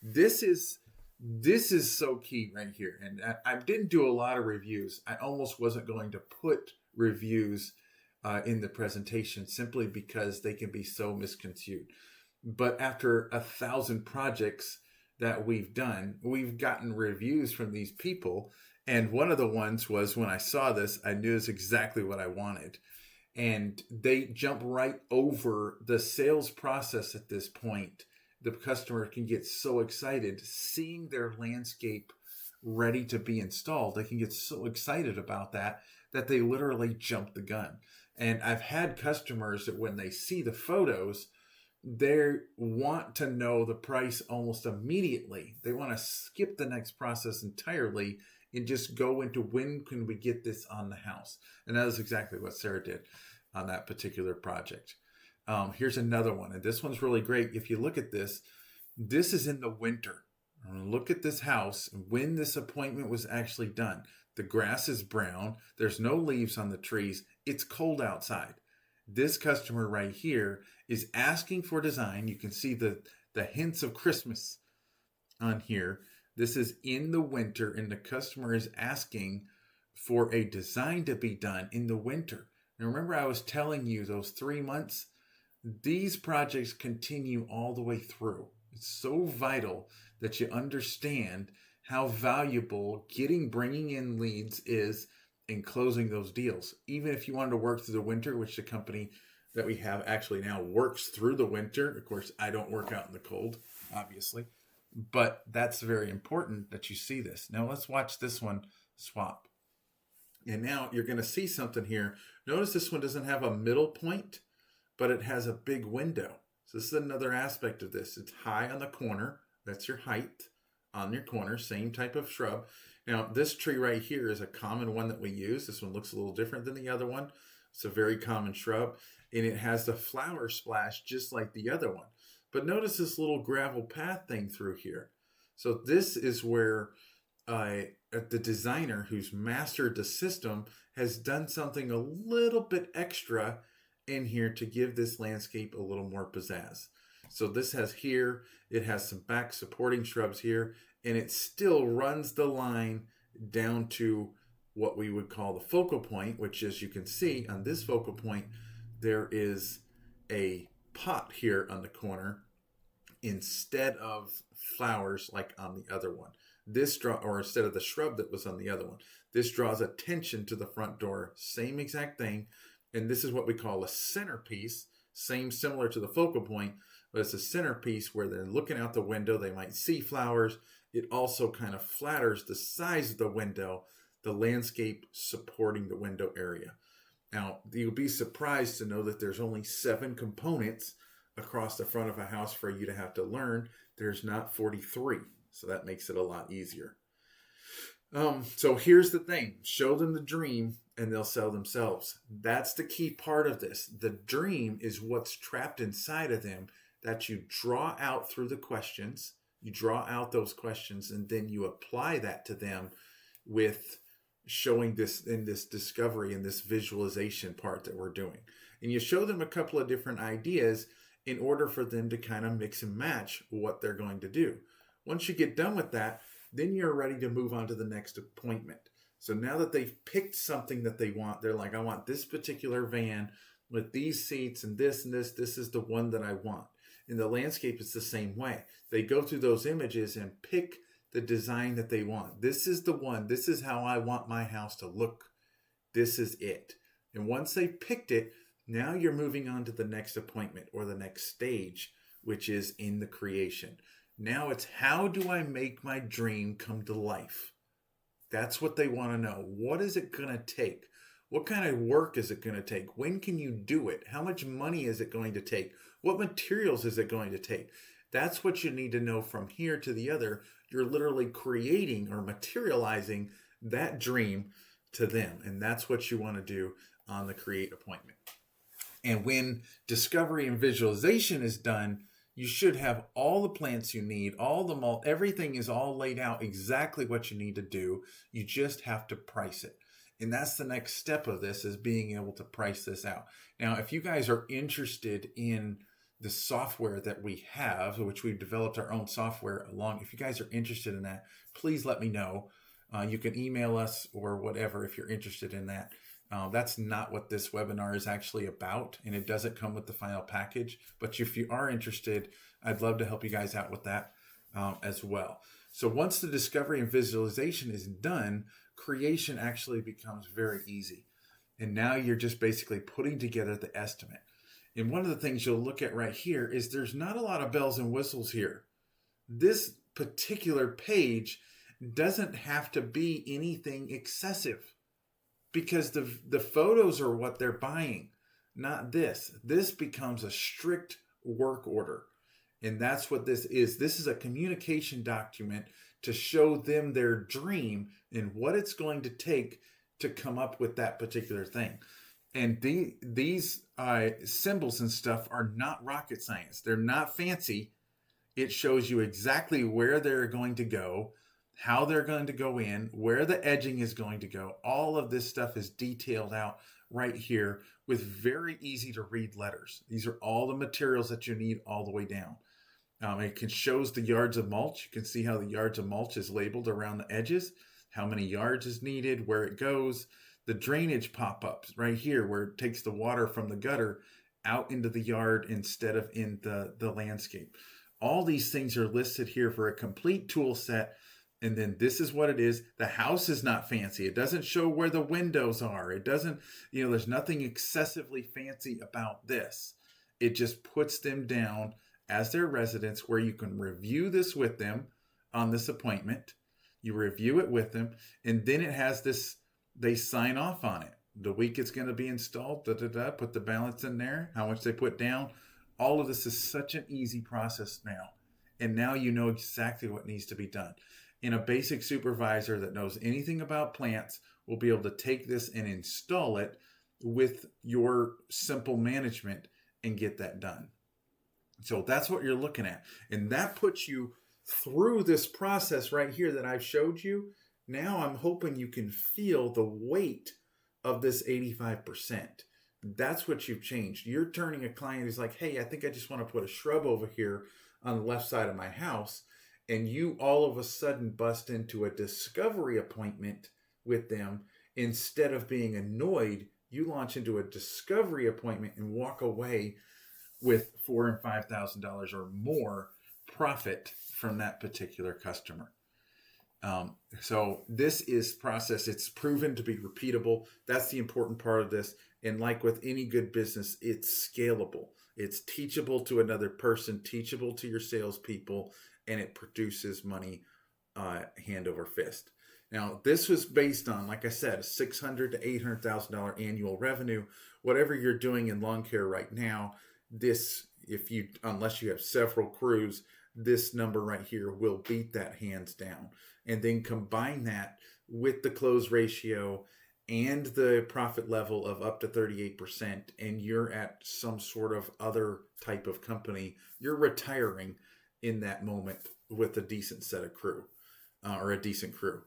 This is so key right here. And I didn't do a lot of reviews. I almost wasn't going to put reviews in the presentation simply because they can be so misconstrued. But after 1,000 projects that we've done, we've gotten reviews from these people. And one of the ones was, when I saw this, I knew it's exactly what I wanted. And they jump right over the sales process at this point. The customer can get so excited seeing their landscape ready to be installed. They can get so excited about that they literally jump the gun. And I've had customers that when they see the photos, they want to know the price almost immediately. They want to skip the next process entirely and just go into when can we get this on the house. And that is exactly what Sarah did on that particular project. Here's another one. And this one's really great. If you look at this, this is in the winter. Look at this house when this appointment was actually done. The grass is brown. There's no leaves on the trees. It's cold outside. This customer right here is asking for design. You can see the hints of Christmas on here. This is in the winter, and the customer is asking for a design to be done in the winter. Now, remember I was telling you those 3 months? These projects continue all the way through. It's so vital that you understand how valuable bringing in leads is in closing those deals. Even if you wanted to work through the winter, which the company that we have actually now works through the winter. Of course, I don't work out in the cold, obviously. But that's very important that you see this. Now let's watch this one swap. And now you're going to see something here. Notice this one doesn't have a middle point, but it has a big window. So this is another aspect of this. It's high on the corner. That's your height on your corner. Same type of shrub. Now this tree right here is a common one that we use. This one looks a little different than the other one. It's a very common shrub. And it has the flower splash just like the other one. But notice this little gravel path thing through here. So this is where the designer who's mastered the system has done something a little bit extra in here to give this landscape a little more pizzazz. So this has here, it has some back supporting shrubs here, and it still runs the line down to what we would call the focal point, which, as you can see on this focal point, there is a pot here on the corner instead of flowers like on the other one. Instead of the shrub that was on the other one. This draws attention to the front door. Same exact thing. And this is what we call a centerpiece. Similar to the focal point, but it's a centerpiece where they're looking out the window. They might see flowers. It also kind of flatters the size of the window, the landscape supporting the window area. Now, you'll be surprised to know that there's only 7 components across the front of a house for you to have to learn. There's not 43. So that makes it a lot easier. So here's the thing. Show them the dream and they'll sell themselves. That's the key part of this. The dream is what's trapped inside of them that you draw out through the questions. You draw out those questions and then you apply that to them with showing this in this discovery and this visualization part that we're doing. And you show them a couple of different ideas in order for them to kind of mix and match what they're going to do. Once you get done with that, then you're ready to move on to the next appointment. So now that they've picked something that they want, they're like, I want this particular van with these seats and this and this is the one that I want. In the landscape, it's the same way. They go through those images and pick the design that they want. This is the one. This is how I want my house to look. This is it. And once they picked it, now you're moving on to the next appointment or the next stage, which is in the creation. Now it's, how do I make my dream come to life? That's what they want to know. What is it going to take? What kind of work is it going to take? When can you do it? How much money is it going to take? What materials is it going to take? That's what you need to know from here to the other. You're literally creating or materializing that dream to them. And that's what you want to do on the create appointment. And when discovery and visualization is done, you should have all the plants you need, all the everything is all laid out exactly what you need to do. You just have to price it. And that's the next step of this, is being able to price this out. Now, if you guys are interested in the software that we have, which we've developed our own software along, if you guys are interested in that, please let me know. You can email us or whatever if you're interested in that. That's not what this webinar is actually about, and it doesn't come with the final package. But if you are interested, I'd love to help you guys out with that as well. So once the discovery and visualization is done, creation actually becomes very easy. And now you're just basically putting together the estimate. And one of the things you'll look at right here is there's not a lot of bells and whistles here. This particular page doesn't have to be anything excessive, because the photos are what they're buying, not this. This becomes a strict work order. And that's what this is. This is a communication document to show them their dream and what it's going to take to come up with that particular thing. And these symbols and stuff are not rocket science. They're not fancy. It shows you exactly where they're going to go, how they're going to go in, where the edging is going to go. All of this stuff is detailed out right here with very easy to read letters. These are all the materials that you need all the way down. It shows the yards of mulch. You can see how the yards of mulch is labeled around the edges, how many yards is needed, where it goes. The drainage pop-ups right here, where it takes the water from the gutter out into the yard instead of in the landscape. All these things are listed here for a complete tool set. And then this is what it is. The house is not fancy. It doesn't show where the windows are. It doesn't, there's nothing excessively fancy about this. It just puts them down as their residents, where you can review this with them on this appointment. You review it with them, and then it has this, they sign off on it. The week it's going to be installed, put the balance in there, how much they put down. All of this is such an easy process now. And now you know exactly what needs to be done. And a basic supervisor that knows anything about plants will be able to take this and install it with your simple management and get that done. So that's what you're looking at. And that puts you through this process right here that I've showed you. Now I'm hoping you can feel the weight of this 85%. That's what you've changed. You're turning a client who's like, hey, I think I just want to put a shrub over here on the left side of my house. And you all of a sudden bust into a discovery appointment with them. Instead of being annoyed, you launch into a discovery appointment and walk away with $4,000 and $5,000 or more profit from that particular customer. So this is process. It's proven to be repeatable. That's the important part of this. And like with any good business, it's scalable. It's teachable to another person, teachable to your salespeople, and it produces money hand over fist. Now, this was based on, like I said, $600,000 to $800,000 annual revenue. Whatever you're doing in lawn care right now, this, unless you have several crews, this number right here will beat that hands down. And then combine that with the close ratio and the profit level of up to 38%, and you're at some sort of other type of company. You're retiring in that moment with a decent set of crew or a decent crew.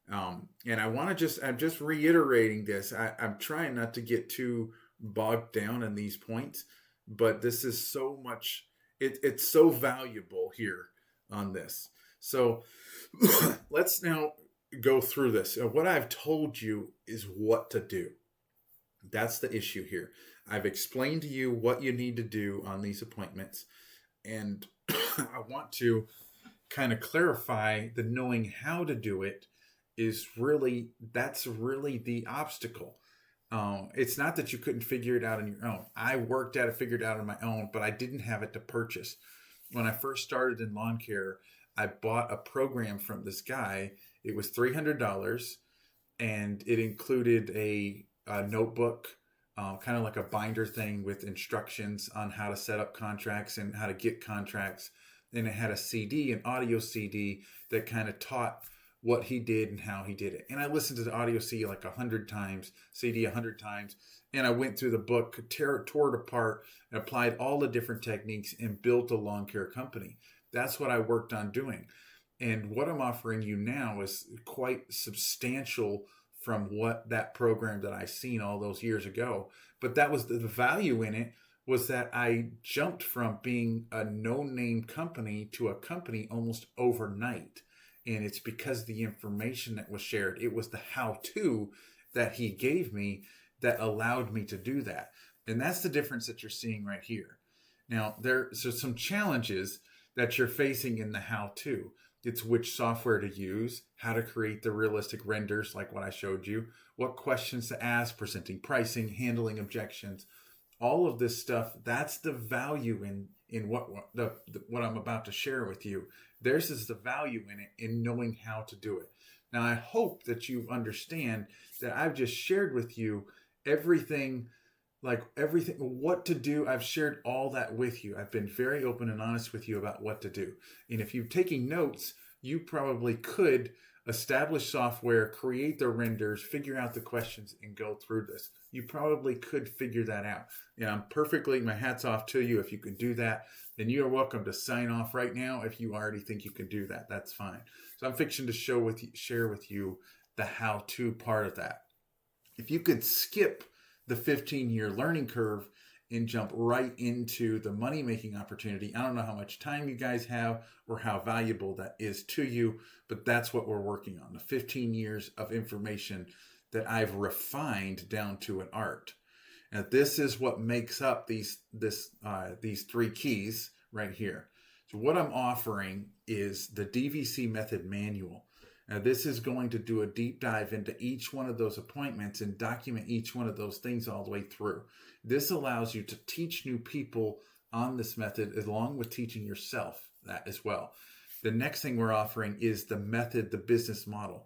And I'm just reiterating this. I'm trying not to get too bogged down in these points, but this is so much, it's so valuable here on this. So let's now go through this. What I've told you is what to do. That's the issue here. I've explained to you what you need to do on these appointments. And I want to kind of clarify the knowing how to do it is really, that's really the obstacle. It's not that you couldn't figure it out on your own. I worked at it, figured it out on my own, but I didn't have it to purchase. When I first started in lawn care, I bought a program from this guy. It was $300, and it included a notebook, kind of like a binder thing with instructions on how to set up contracts and how to get contracts. And it had a CD, an audio CD that kind of taught what he did and how he did it. And I listened to the audio CD like 100 times, CD 100 times. And I went through the book, tore it apart, and applied all the different techniques and built a lawn care company. That's what I worked on doing. And what I'm offering you now is quite substantial from what that program that I seen all those years ago. But that was the value in it, was that I jumped from being a no-name company to a company almost overnight. And it's because the information that was shared, it was the how-to that he gave me that allowed me to do that. And that's the difference that you're seeing right here. Now, there's some challenges that you're facing in the how-to. It's which software to use, how to create the realistic renders like what I showed you, what questions to ask, presenting pricing, handling objections, all of this stuff. That's the value in what I'm about to share with you. There's is the value in it, in knowing how to do it. Now, I hope that you understand that I've just shared with you everything, what to do. I've shared all that with you. I've been very open and honest with you about what to do. And if you're taking notes, you probably could establish software, create the renders, figure out the questions, and go through this. You probably could figure that out. And I'm perfectly, my hat's off to you if you can do that. Then you are welcome to sign off right now. If you already think you can do that, that's fine. So I'm fixing to share with you the how-to part of that. If you could skip the 15-year learning curve and jump right into the money-making opportunity. I don't know how much time you guys have or how valuable that is to you, but that's what we're working on, the 15 years of information that I've refined down to an art. Now, this is what makes up these three keys right here. So what I'm offering is the DVC Method Manual. Now, this is going to do a deep dive into each one of those appointments and document each one of those things all the way through. This allows you to teach new people on this method, along with teaching yourself that as well. The next thing we're offering is the method, the business model.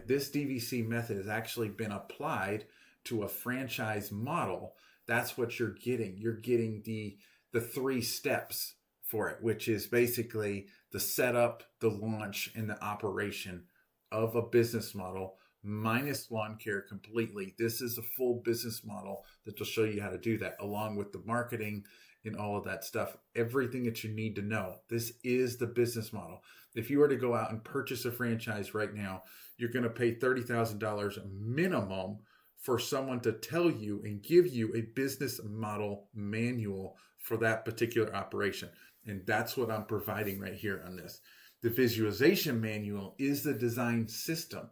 This DVC method has actually been applied to a franchise model. That's what you're getting. You're getting the 3 steps for it, which is basically the setup, the launch, and the operation of a business model minus lawn care completely. This is a full business model that will show you how to do that, along with the marketing and all of that stuff. Everything that you need to know. This is the business model. If you were to go out and purchase a franchise right now, you're going to pay $30,000 minimum for someone to tell you and give you a business model manual for that particular operation. And that's what I'm providing right here on this. The visualization manual is the design system.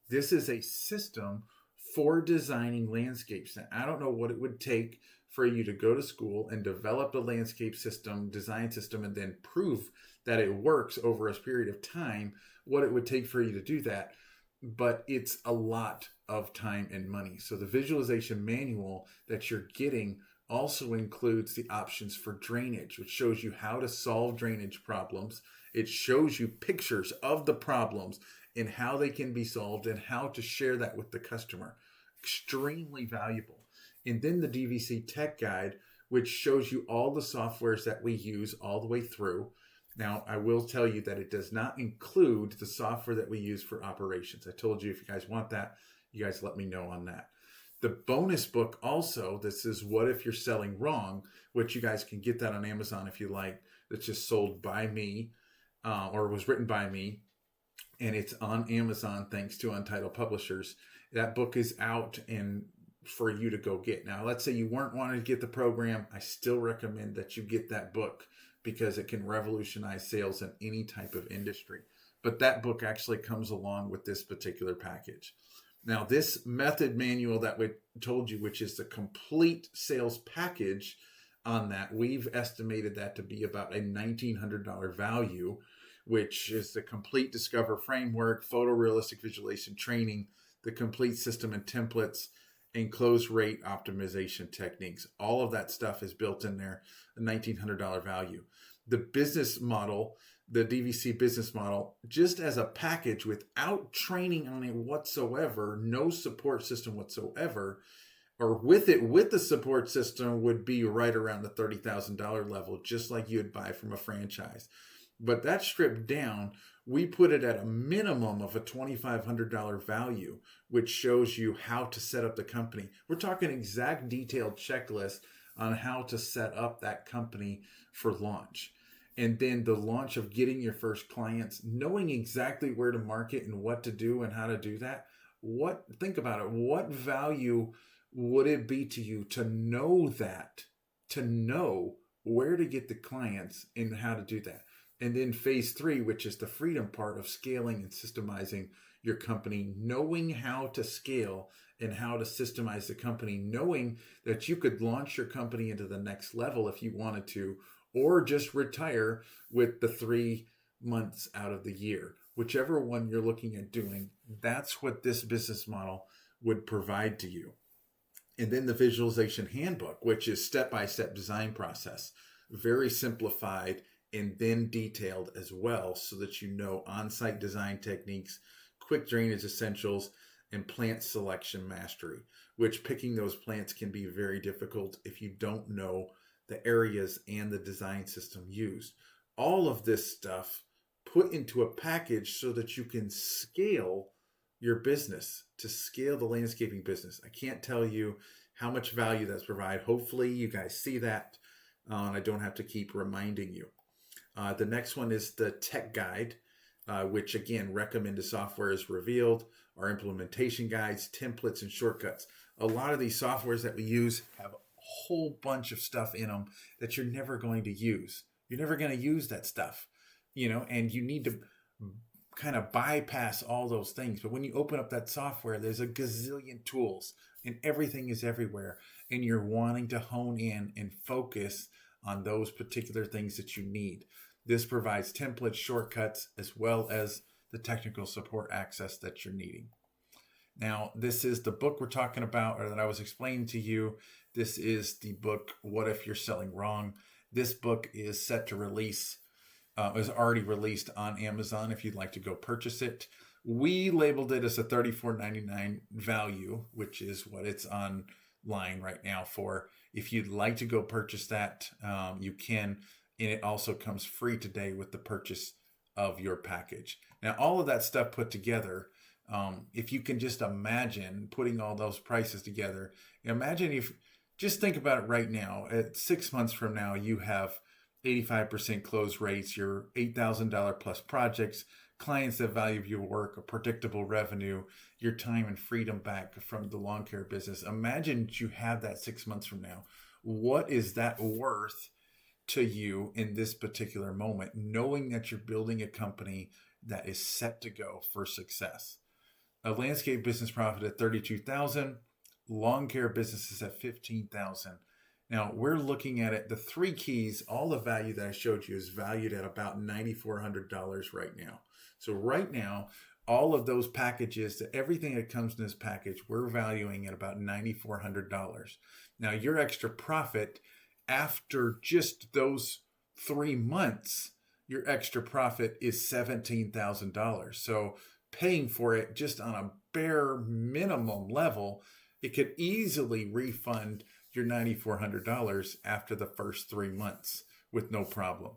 This is a system for designing landscapes. Now, I don't know what it would take for you to go to school and develop a landscape system, design system, and then prove that it works over a period of time, what it would take for you to do that. But it's a lot of time and money. So the visualization manual that you're getting also includes the options for drainage, which shows you how to solve drainage problems. It shows you pictures of the problems and how they can be solved and how to share that with the customer. Extremely valuable. And then the DVC Tech Guide, which shows you all the softwares that we use all the way through. Now, I will tell you that it does not include the software that we use for operations. I told you if you guys want that, you guys let me know on that. The bonus book also, this is What If You're Selling Wrong, which you guys can get that on Amazon if you like. That's just sold by me, or was written by me. And it's on Amazon thanks to Untitled Publishers. That book is out and for you to go get. Now, let's say you weren't wanting to get the program. I still recommend that you get that book because it can revolutionize sales in any type of industry. But that book actually comes along with this particular package. Now, this method manual that we told you, which is the complete sales package on that, we've estimated that to be about a $1,900 value, which is the complete Discover framework, photorealistic visualization training, the complete system and templates, and close rate optimization techniques. All of that stuff is built in there, a $1,900 value. The business model, the DVC business model, just as a package without training on it whatsoever, no support system whatsoever, or with it with the support system, would be right around the $30,000 level, just like you'd buy from a franchise. But that stripped down, we put it at a minimum of a $2,500 value, which shows you how to set up the company. We're talking exact detailed checklist on how to set up that company for launch. And then the launch of getting your first clients, knowing exactly where to market and what to do and how to do that. Think about it. What value would it be to you to know that, to know where to get the clients and how to do that? And then phase 3, which is the freedom part of scaling and systemizing your company, knowing how to scale and how to systemize the company, knowing that you could launch your company into the next level if you wanted to, or just retire with the 3 months out of the year. Whichever one you're looking at doing, that's what this business model would provide to you. And then the visualization handbook, which is step-by-step design process, very simplified and then detailed as well, so that you know on-site design techniques, quick drainage essentials, and plant selection mastery, which picking those plants can be very difficult if you don't know the areas and the design system used. All of this stuff put into a package so that you can scale your business, to scale the landscaping business. I can't tell you how much value that's provided. Hopefully you guys see that, and I don't have to keep reminding you. The next one is the tech guide, which again, recommended software is revealed, our implementation guides, templates, and shortcuts. A lot of these softwares that we use have a whole bunch of stuff in them that you're never going to use. You're never going to use that stuff, and you need to kind of bypass all those things. But when you open up that software, there's a gazillion tools and everything is everywhere. And you're wanting to hone in and focus on those particular things that you need. This provides templates, shortcuts, as well as the technical support access that you're needing. Now, this is the book we're talking about, or that I was explaining to you. This is the book, What If You're Selling Wrong? This book is set to release, is already released on Amazon if you'd like to go purchase it. We labeled it as a $34.99 value, which is what it's online right now for. If you'd like to go purchase that, you can. And it also comes free today with the purchase of your package. Now, all of that stuff put together, if you can just imagine putting all those prices together, just think about it right now. At 6 months from now, you have 85% close rates, your $8,000 plus projects, clients that value your work, a predictable revenue, your time and freedom back from the lawn care business. Imagine you have that 6 months from now. What is that worth to you in this particular moment, knowing that you're building a company that is set to go for success? A landscape business profit at $32,000, lawn care businesses at $15,000. Now we're looking at it. The 3 keys, all the value that I showed you is valued at about $9,400 right now. So right now, all of those packages, everything that comes in this package, we're valuing at about $9,400. Now your extra profit after just those 3 months, your extra profit is $17,000. So paying for it just on a bare minimum level, it could easily refund your $9,400 after the first 3 months with no problem.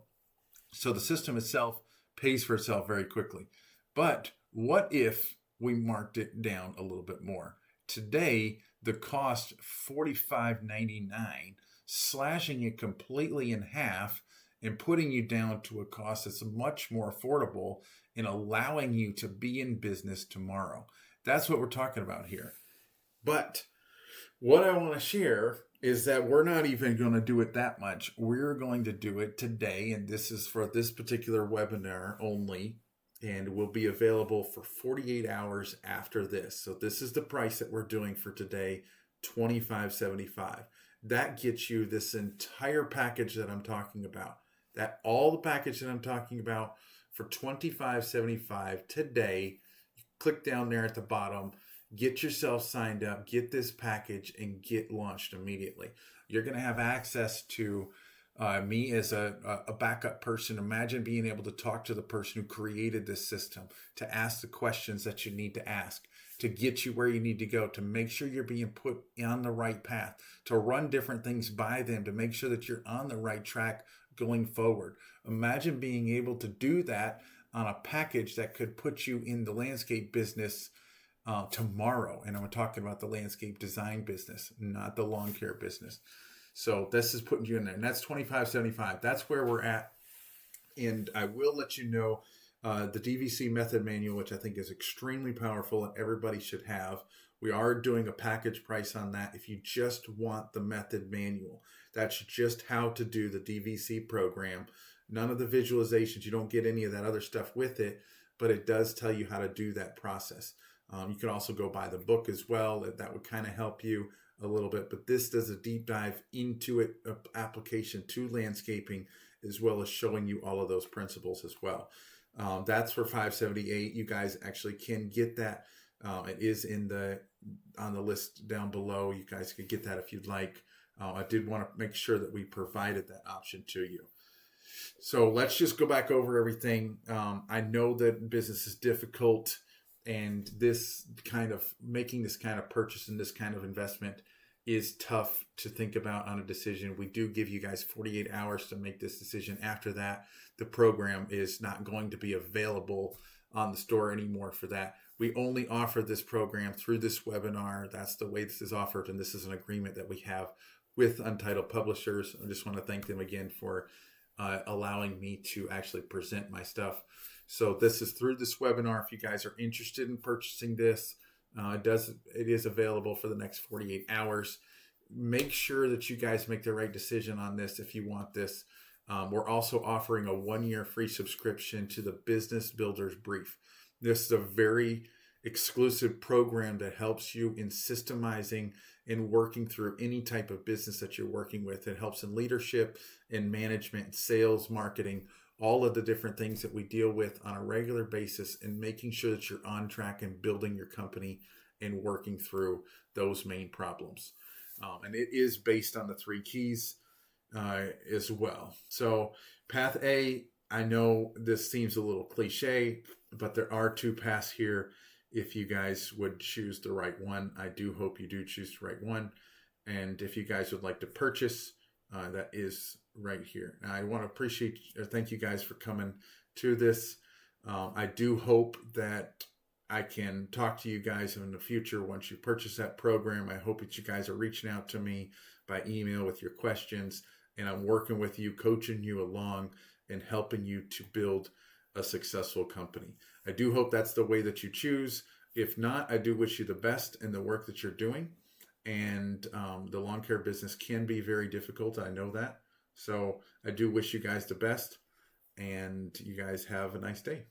So the system itself pays for itself very quickly. But what if we marked it down a little bit more? Today, the cost $45.99, slashing it completely in half and putting you down to a cost that's much more affordable and allowing you to be in business tomorrow. That's what we're talking about here. But what I want to share is that we're not even going to do it that much. We're going to do it today, and this is for this particular webinar only. and will be available for 48 hours after this. So this is the price that we're doing for today, $25.75. That gets you this entire package that I'm talking about. That all the package that I'm talking about for $25.75 today. Click down there at the bottom, get yourself signed up, get this package, and get launched immediately. You're going to have access to me as a backup person. Imagine being able to talk to the person who created this system, to ask the questions that you need to ask, to get you where you need to go, to make sure you're being put on the right path, to run different things by them, to make sure that you're on the right track going forward. Imagine being able to do that on a package that could put you in the landscape business tomorrow. And I'm talking about the landscape design business, not the lawn care business. So this is putting you in there, and that's $25.75. That's where we're at. And I will let you know the DVC method manual, which I think is extremely powerful and everybody should have. We are doing a package price on that. If you just want the method manual, that's just how to do the DVC program. None of the visualizations, you don't get any of that other stuff with it, but it does tell you how to do that process. You can also go buy the book as well. That would kind of help you a little bit, but this does a deep dive into it, application to landscaping, as well as showing you all of those principles as well. That's for $578. You guys actually can get that. It is on the list down below. You guys could get that if you'd like. I did want to make sure that we provided that option to you. So let's just go back over everything. I know that business is difficult, and making this kind of purchase and this kind of investment is tough to think about on a decision. We do give you guys 48 hours to make this decision. After that, the program is not going to be available on the store anymore for that. We only offer this program through this webinar. That's the way this is offered, and this is an agreement that we have with Untitled Publishers. I just want to thank them again for allowing me to actually present my stuff. So this is through this webinar. If you guys are interested in purchasing this, it is available for the next 48 hours. Make sure that you guys make the right decision on this if you want this. We're also offering a 1-year free subscription to the Business Builders Brief. This is a very exclusive program that helps you in systemizing and working through any type of business that you're working with. It helps in leadership, in management, sales, marketing, all of the different things that we deal with on a regular basis, and making sure that you're on track and building your company and working through those main problems. And it is based on the 3 keys as well. So path A, I know this seems a little cliche, but there are 2 paths here. If you guys would choose the right one, I do hope you do choose the right one. And if you guys would like to purchase, that is right here. I want to thank you guys for coming to this. I do hope that I can talk to you guys in the future once you purchase that program. I hope that you guys are reaching out to me by email with your questions, and I'm working with you, coaching you along, and helping you to build a successful company. I do hope that's the way that you choose. If not, I do wish you the best in the work that you're doing. And the lawn care business can be very difficult. I know that. So I do wish you guys the best, and you guys have a nice day.